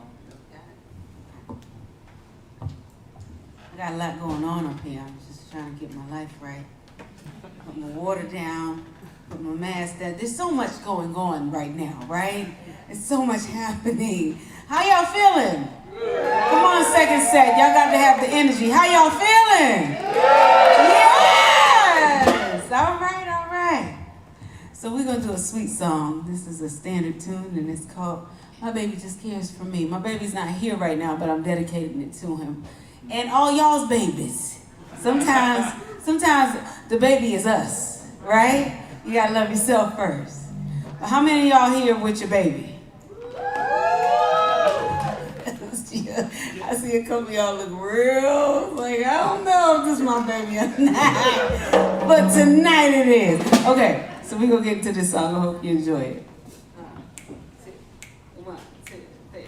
I got a lot going on up here. I'm just trying to get my life right. Put my water down, put my mask down. There's so much going on right now, right? There's so much happening. How y'all feeling? Come on, second set. Y'all got to have the energy. How y'all feeling? Yes! All right. So we're going to do a sweet song. This is a standard tune, and it's called My Baby Just Cares For Me. My baby's not here right now, but I'm dedicating it to him. And all y'all's babies. Sometimes the baby is us, right? You got to love yourself first. But how many of y'all here with your baby? I see a couple of y'all look real, like, I don't know if this is my baby or not. But tonight it is. Okay, so we're going to get into this song. I hope you enjoy it. 1, 2, 3.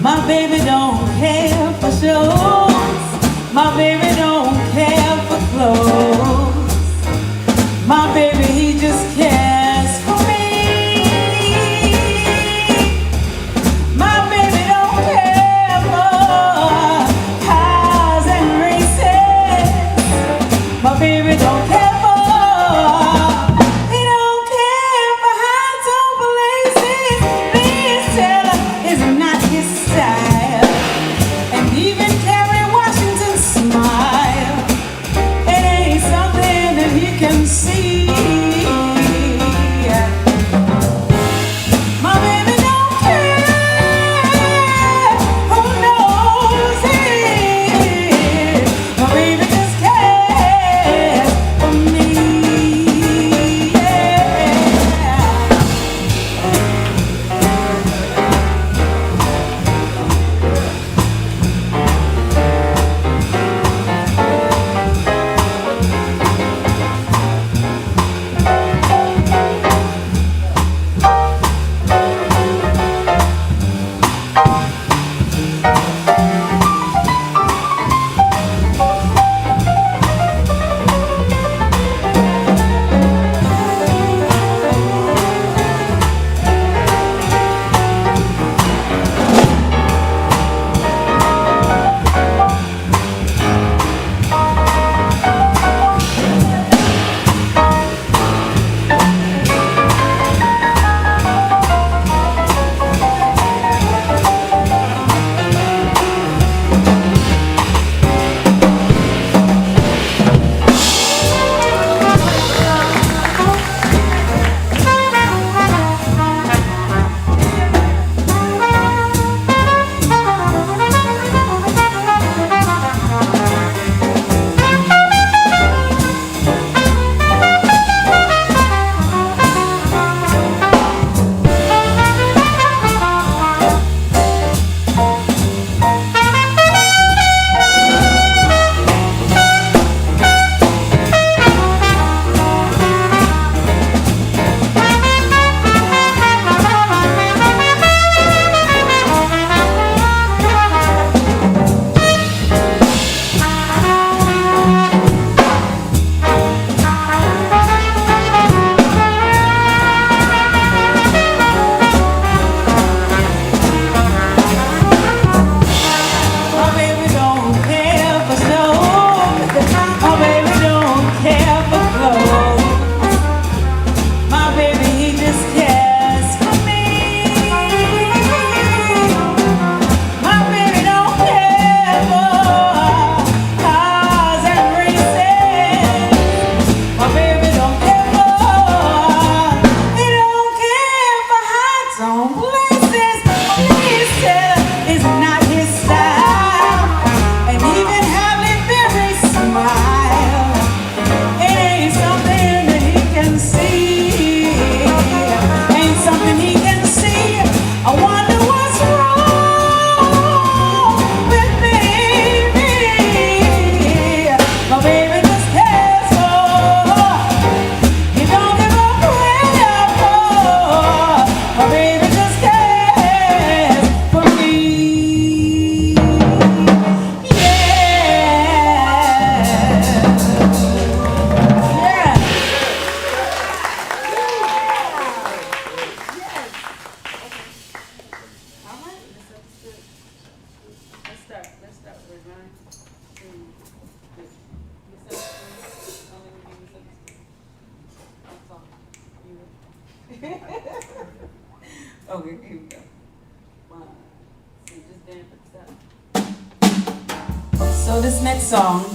My baby don't care for shows. My baby don't care for clothes. My baby, he just cares for me. My baby don't care for cars and races. My baby don't care for. He don't care for high-top places. Please tell her it's not his style. And even Kerry Washington smile. It ain't so So this next song,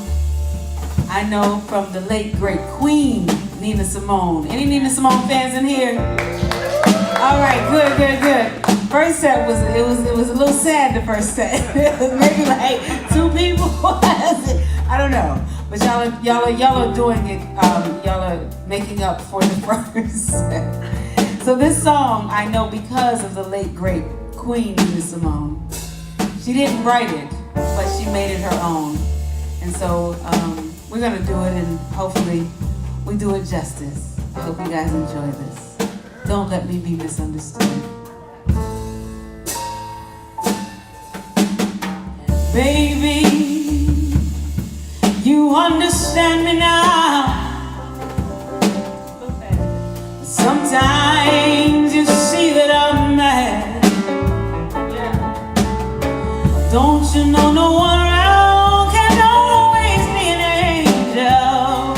I know from the late great Queen Nina Simone. Any Nina Simone fans in here? All right, good. First set was a little sad. The first set, maybe like 2 people. I don't know, but y'all are doing it. Y'all are making up for the first set. So this song I know because of the late great Queen Nina Simone. She didn't write it, but she made it her own. And so we're gonna do it, and hopefully we do it justice. I hope you guys enjoy this. Don't let me be misunderstood. Baby, you understand me now. Sometimes you see that I'm mad. Don't you know no one around can always be an angel?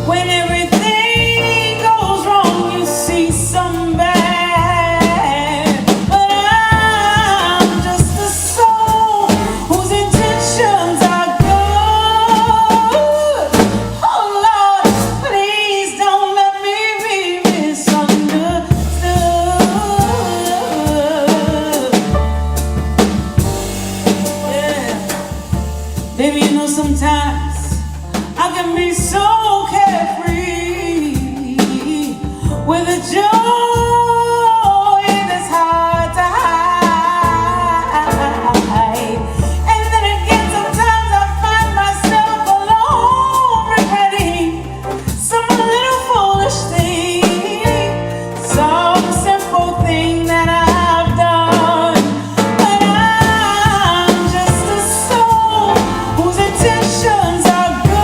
When everything goes wrong, you see some bad. But I'm just a soul whose intentions are good. Oh Lord, please don't let me be misunderstood. Baby, you know sometimes I can be so carefree with a joy that's hard to hide. And then again, sometimes I find myself alone regretting some little foolish thing, some simple thing that I've done. But I'm just a soul whose intentions are good.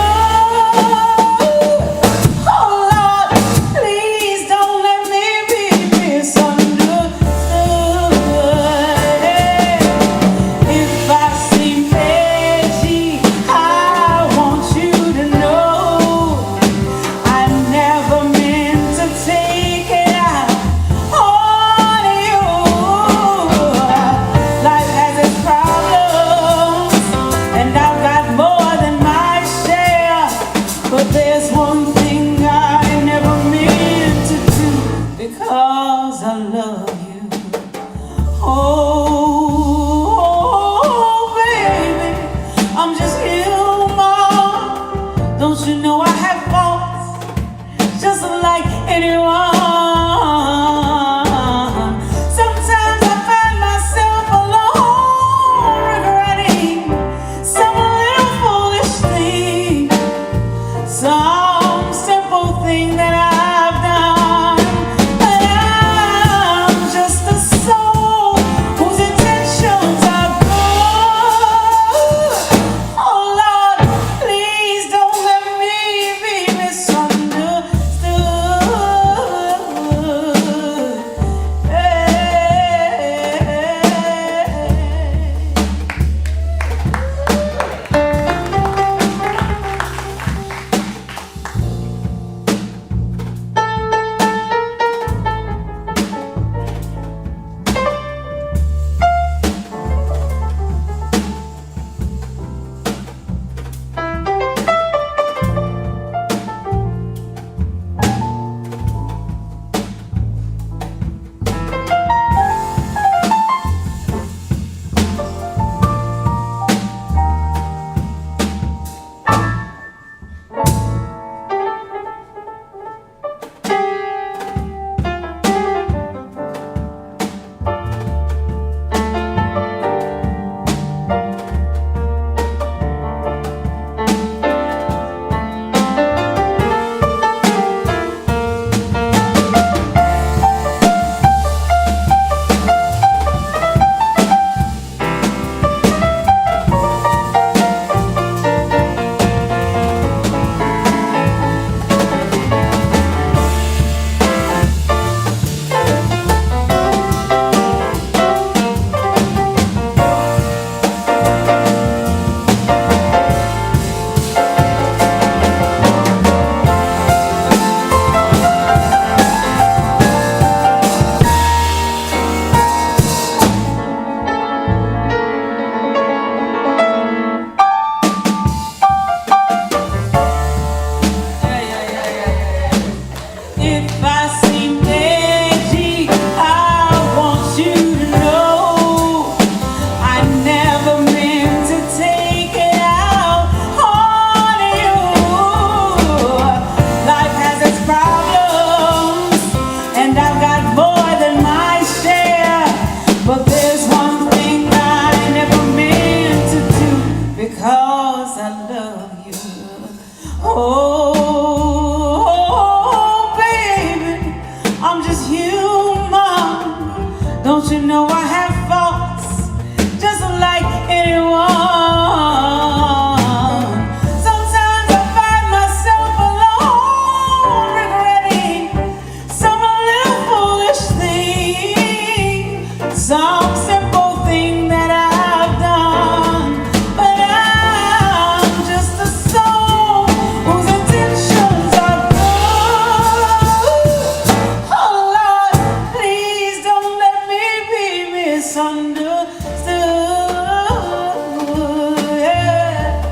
some simple thing that I've done, but I'm just a soul whose intentions are good. Oh Lord, please don't let me be misunderstood. Yeah.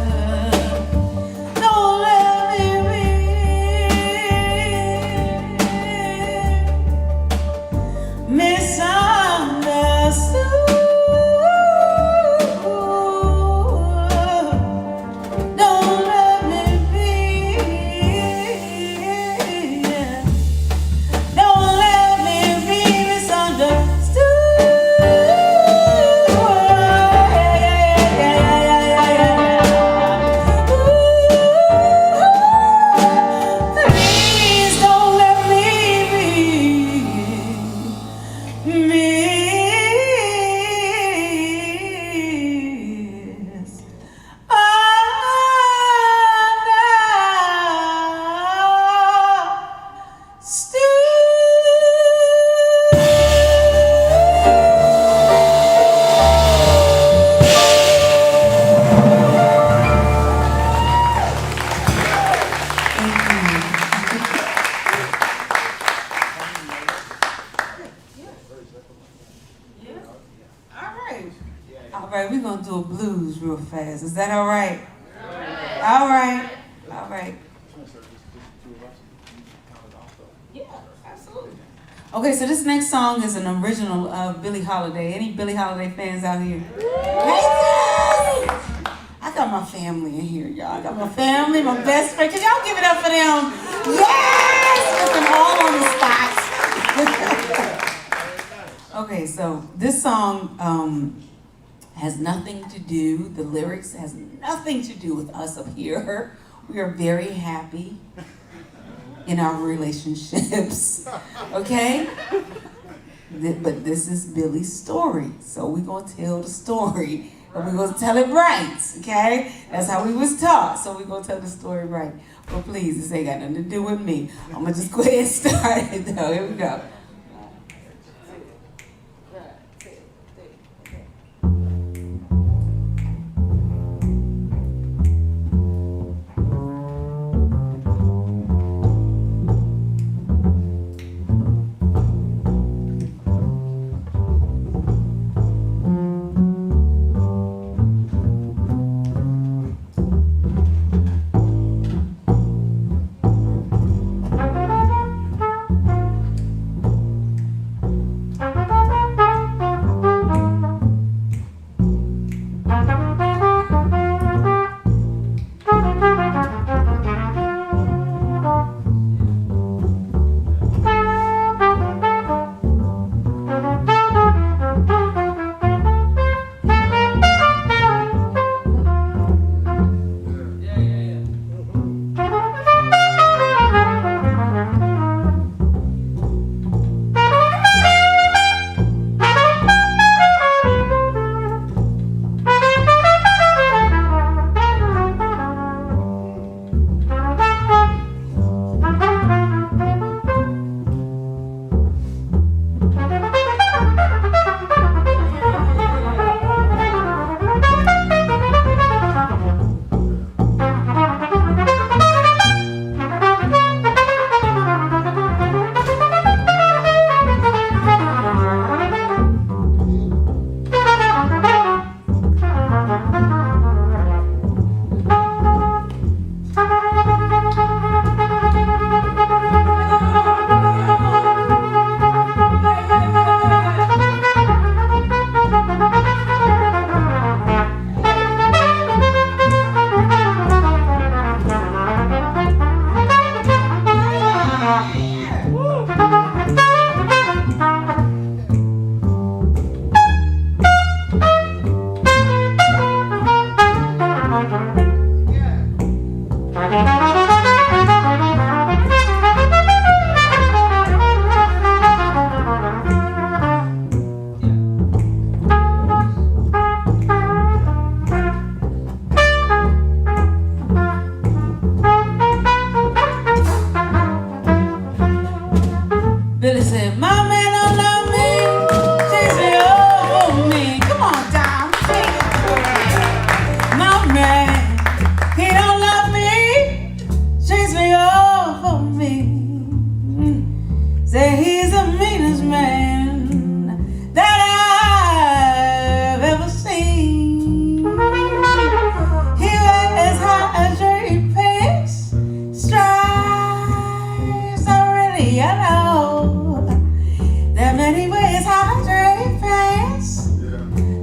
Don't let me be misunderstood. Don't let me be. Don't let me be misunderstood. Please don't let me be All right, we're gonna do a blues real fast. Is that all right? All right. All right. Yeah, absolutely. Okay, so this next song is an original of Billie Holiday. Any Billie Holiday fans out here? Hey, I got my family in here, y'all. I got my family, my best friend. Can y'all give it up for them? Yes! Get them all on the spot. Okay, so this song has nothing to do, the lyrics has nothing to do with us up here. We are very happy in our relationships, okay? But this is Billie's story, so we're gonna tell the story, and we're gonna tell it right, okay? That's how we was taught, so we're gonna tell the story right. But please, this ain't got nothing to do with me. I'm gonna just go ahead and start it though. Here we go.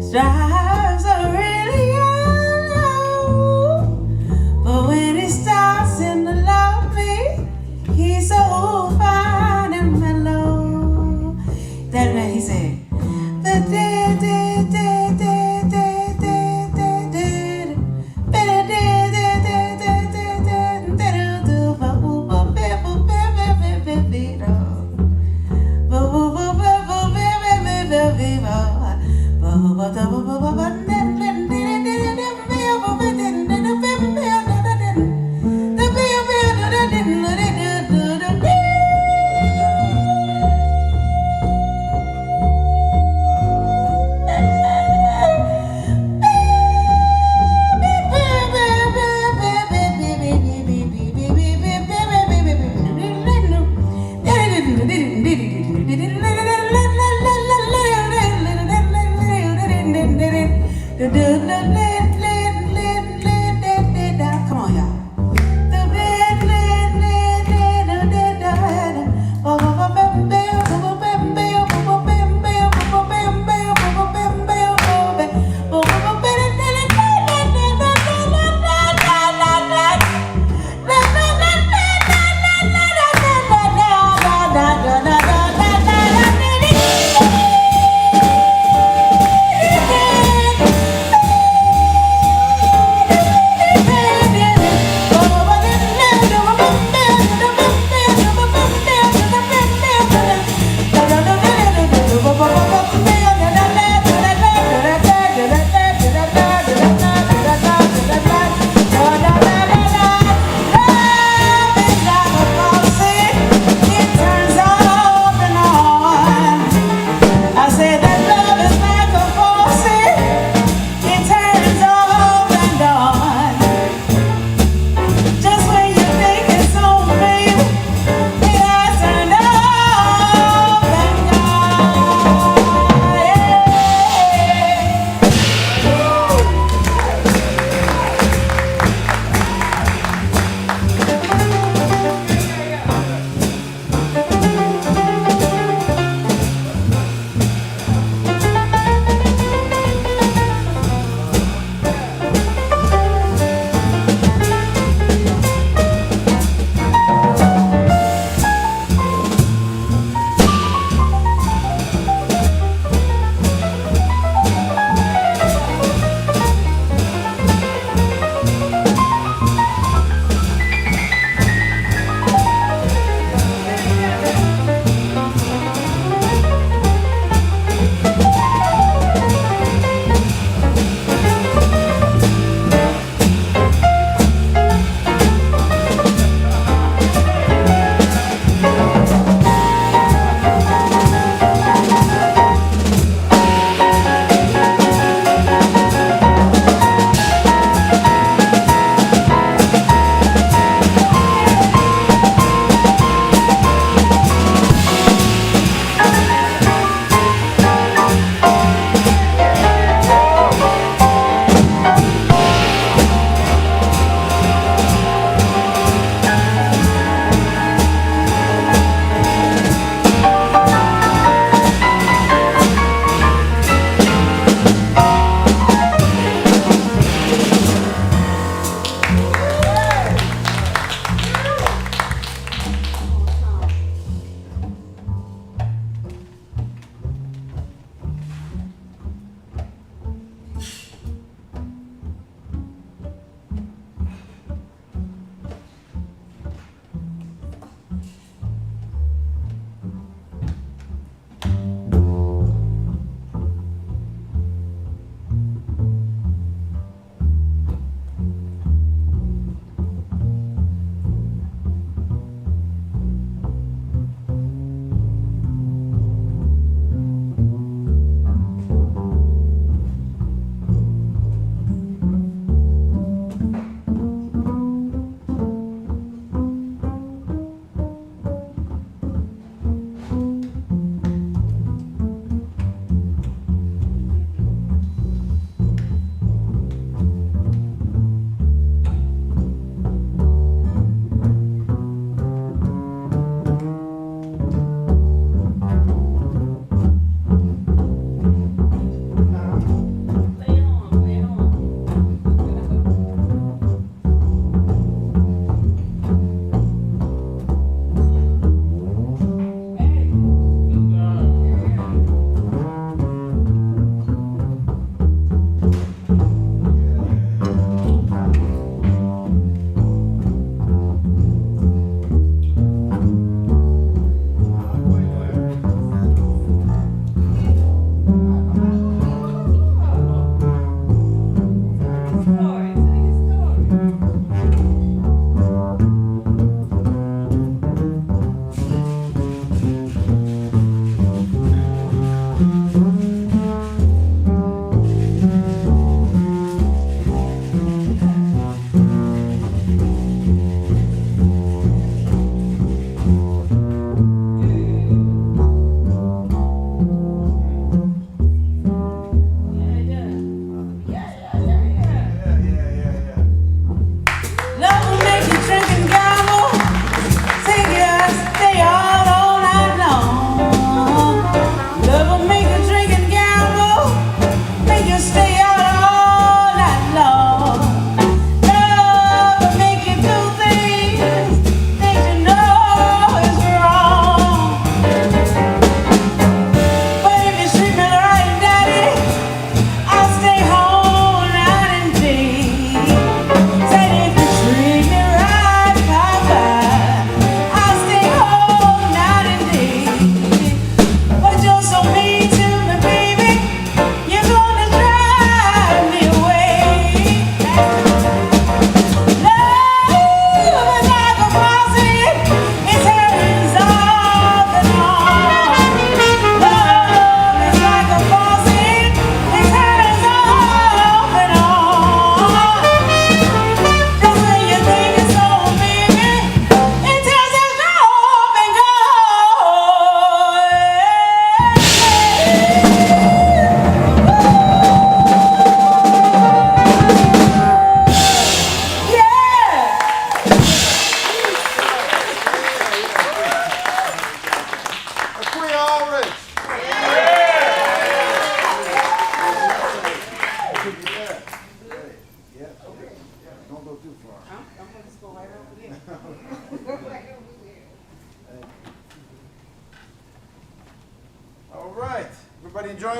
Strives are really yellow, but when he starts in the lobby, he's so fine and mellow. That man, he said, come on, y'all.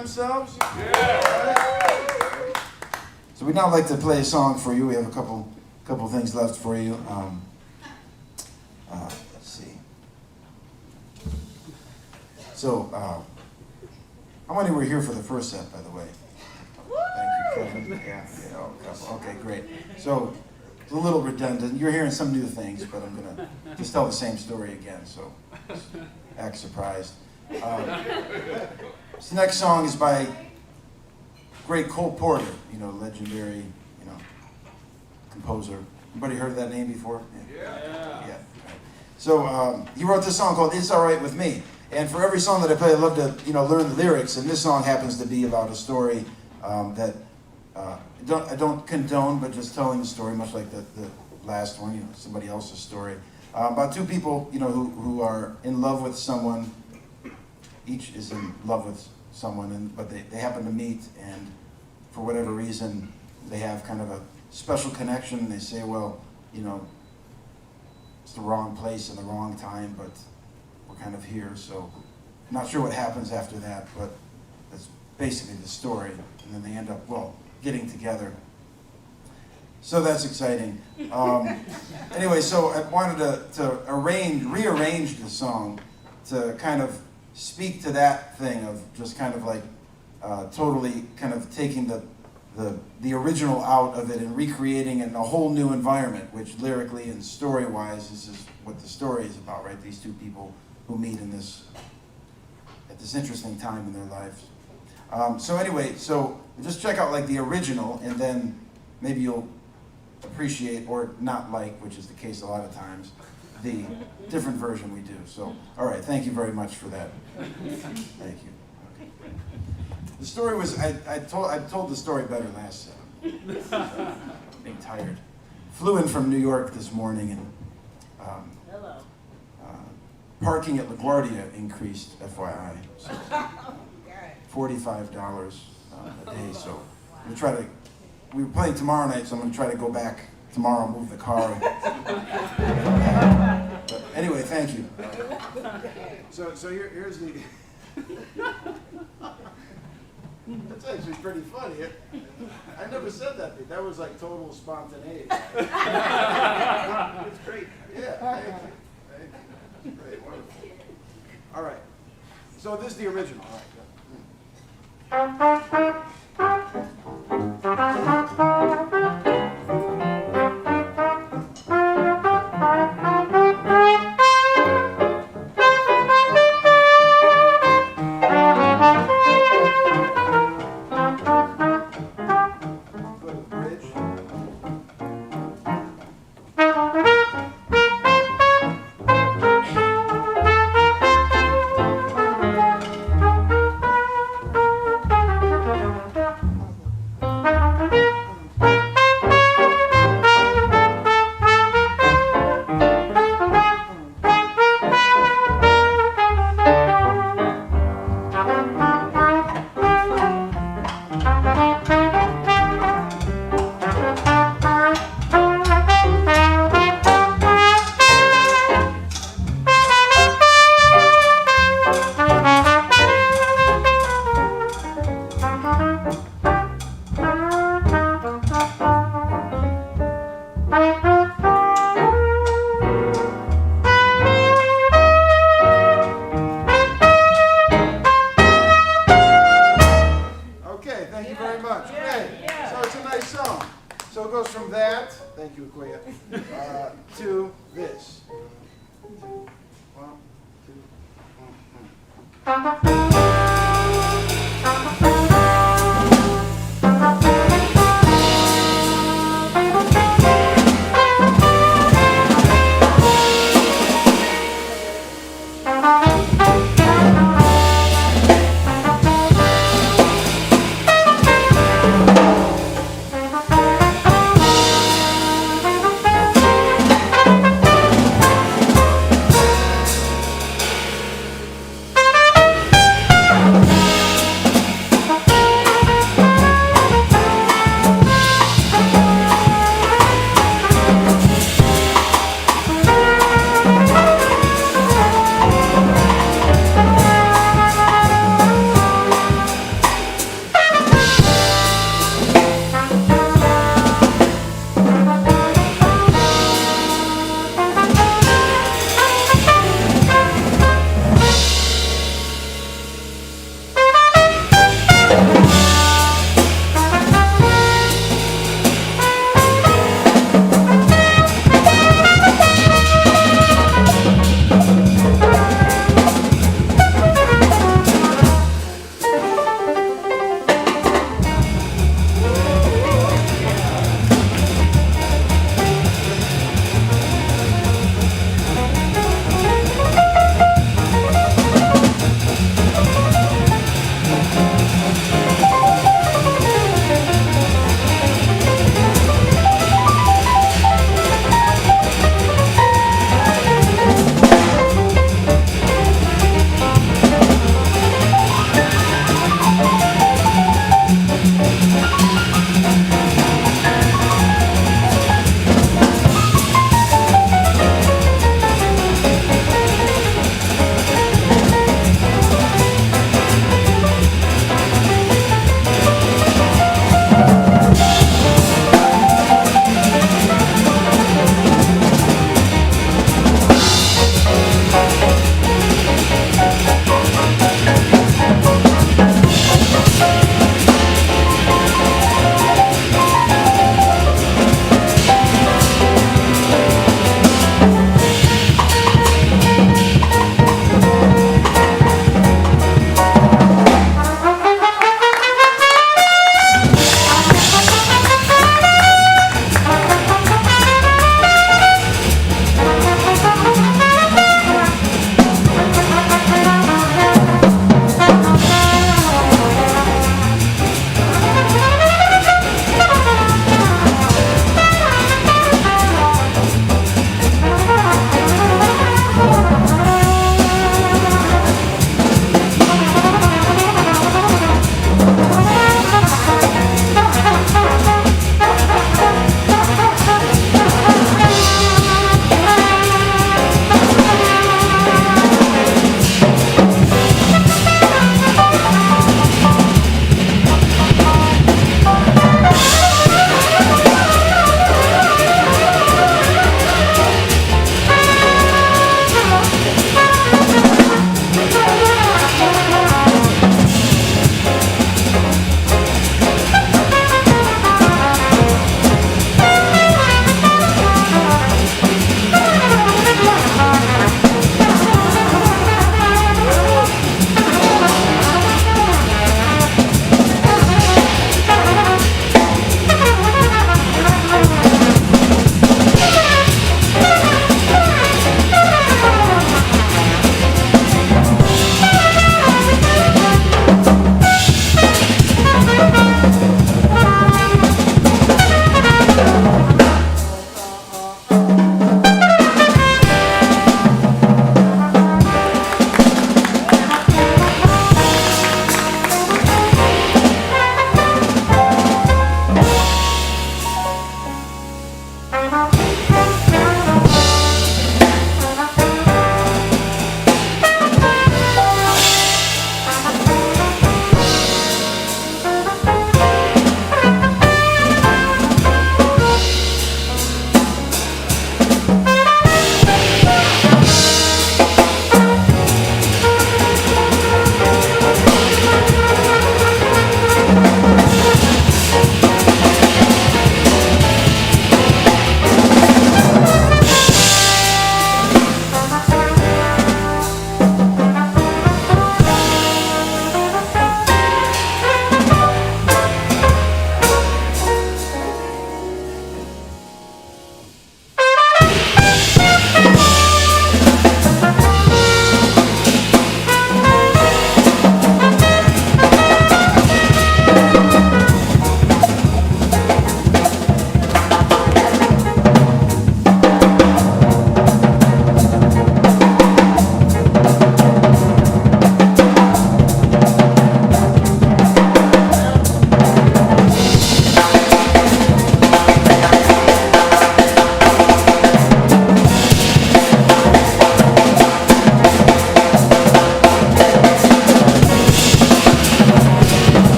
themselves? Yeah. So we'd now like to play a song for you. We have a couple things left for you. Let's see. So, how many were here for the first set, by the way? Thank you, Kevin. Yeah, oh, couple. Okay, great. So, it's a little redundant. You're hearing some new things, but I'm going to just tell the same story again, so just act surprised. This next song is by great Cole Porter, legendary, composer. Anybody heard of that name before? Yeah. So he wrote this song called "It's All Right with Me," and for every song that I play, I love to learn the lyrics. And this song happens to be about a story that I don't condone, but just telling the story, much like the last one, somebody else's story about two people, who are in love with someone. Each is in love with someone, but they happen to meet, and for whatever reason, they have kind of a special connection. They say, well, it's the wrong place and the wrong time, but we're kind of here, so I'm not sure what happens after that, but that's basically the story. And then they end up, getting together. So that's exciting. Anyway, so I wanted to rearrange the song to kind of speak to that thing of just kind of like totally kind of taking the original out of it and recreating it in a whole new environment, which lyrically and story-wise, this is what the story is about, right? These two people who meet at this interesting time in their lives. So anyway, just check out like the original, and then maybe you'll appreciate or not like, which is the case a lot of times, the different version we do. So, all right, thank you very much for that. Thank you. Okay. The story was, I told the story better last time. Being tired. Flew in from New York this morning, and parking at LaGuardia increased, FYI. So $45 a day. So I'm gonna we were playing tomorrow night, so I'm going to try to go back tomorrow, move the car. But anyway, thank you. So here's the... That's actually pretty funny. I never said that. That was like total spontaneity. It's great. Yeah, thank you. Thank you. Great, wonderful. All right. So this is the original. All right. So it goes from that, thank you, Aquia, to this. 1, 2.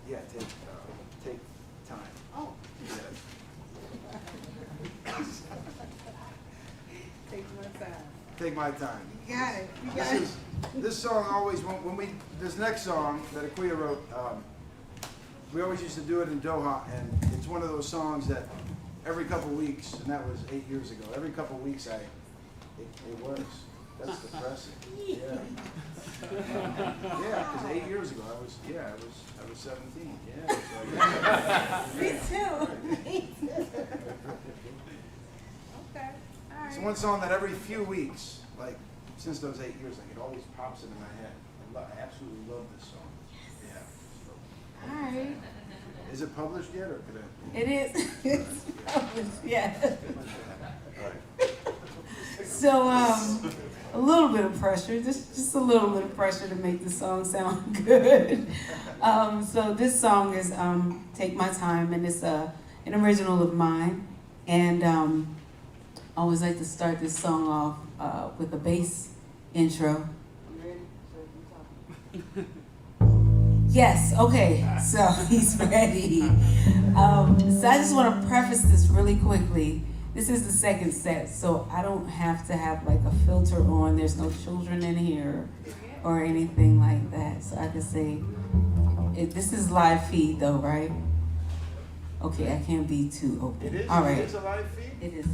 Yeah, take time. Oh, Yes. take my time. Take my time. You got it. You got it. This song always, this next song that Aquia wrote, we always used to do it in Doha, and it's one of those songs that every couple weeks, and that was 8 years ago, every couple weeks it works. That's depressing. Yeah. Yeah, because 8 years ago, I was 17. Yeah. So, Me too. Me too. Okay. All right. it's one song that every few weeks, like since those 8 years, like it always pops into my head. I absolutely love this song. Yeah. So. All right. Is it published yet, or could I? It is. It's published, yeah. All right. So, a little bit of pressure, just a little bit of pressure to make the song sound good. So this song is Take My Time, and it's an original of mine. And I always like to start this song off with a bass intro. Yes, okay, so he's ready. So I just want to preface this really quickly. This is the second set, so I don't have to have like a filter on. There's no children in here or anything like that. So I can say, this is live feed though, right? Okay, I can't be too open. It is. All right. It's a live feed. It is,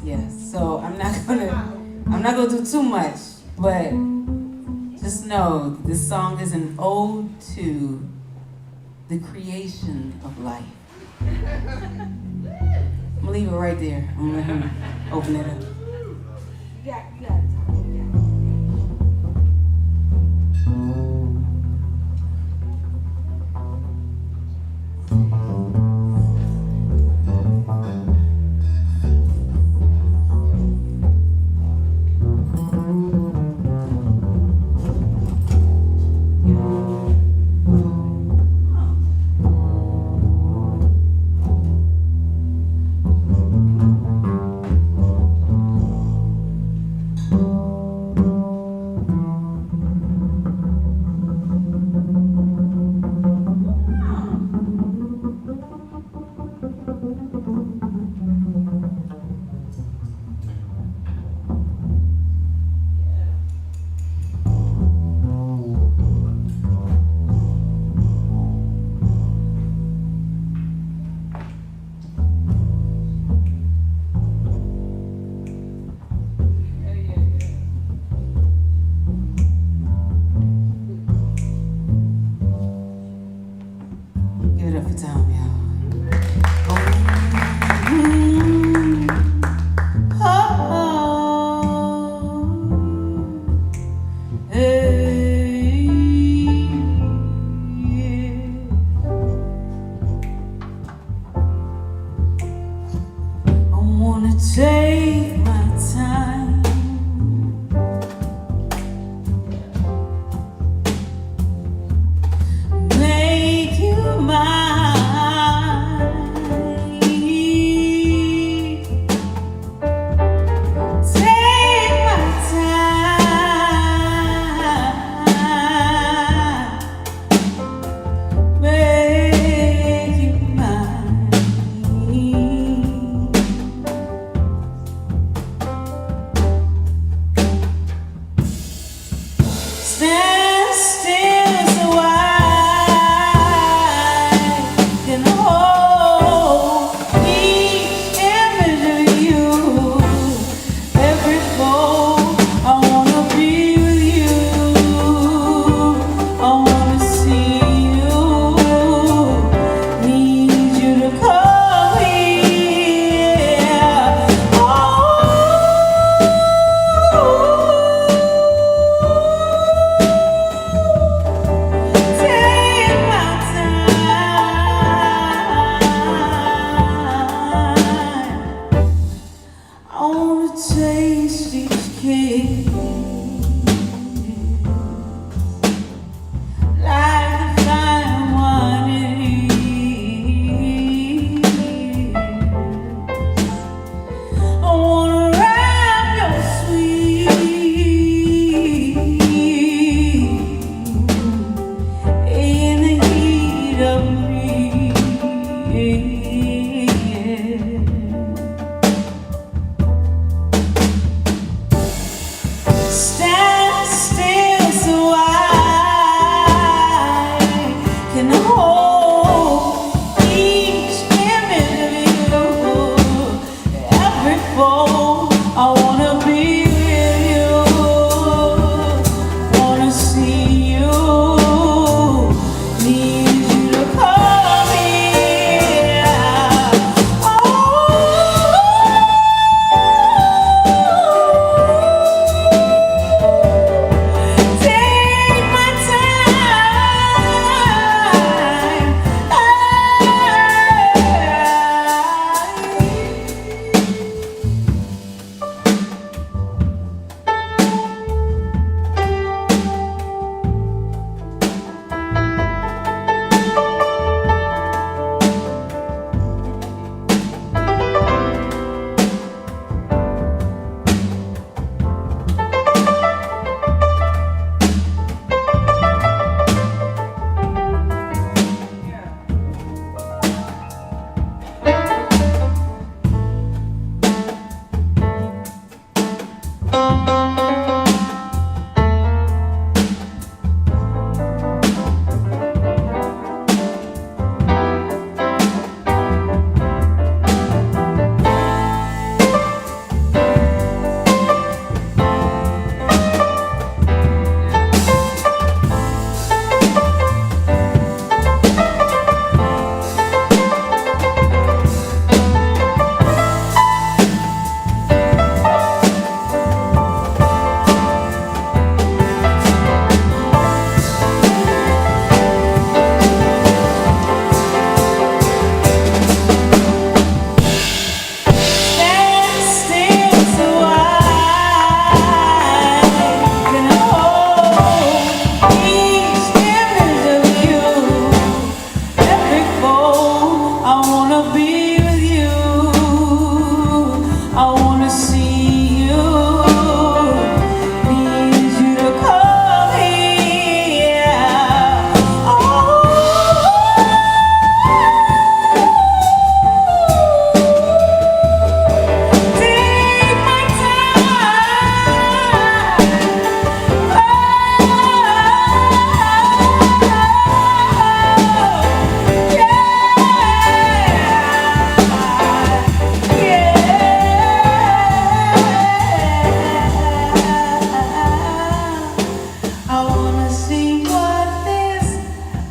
yes. So I'm not gonna do too much, but just know this song is an ode to the creation of life. I'm gonna leave it right there. I'm gonna let him open it up. You got it.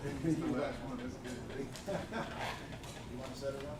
The last one is good. You want to set it up?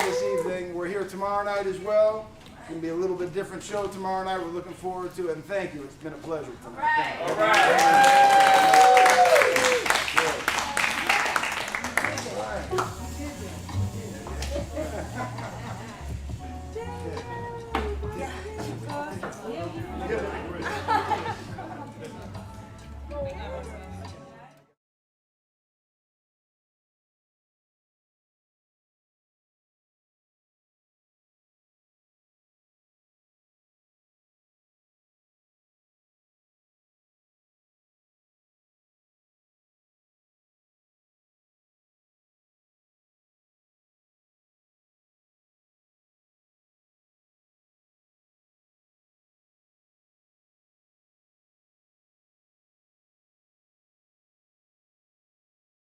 this evening. We're here tomorrow night as well. It's going to be a little bit different show tomorrow night. We're looking forward to it. And thank you. It's been a pleasure tonight. All Thank you.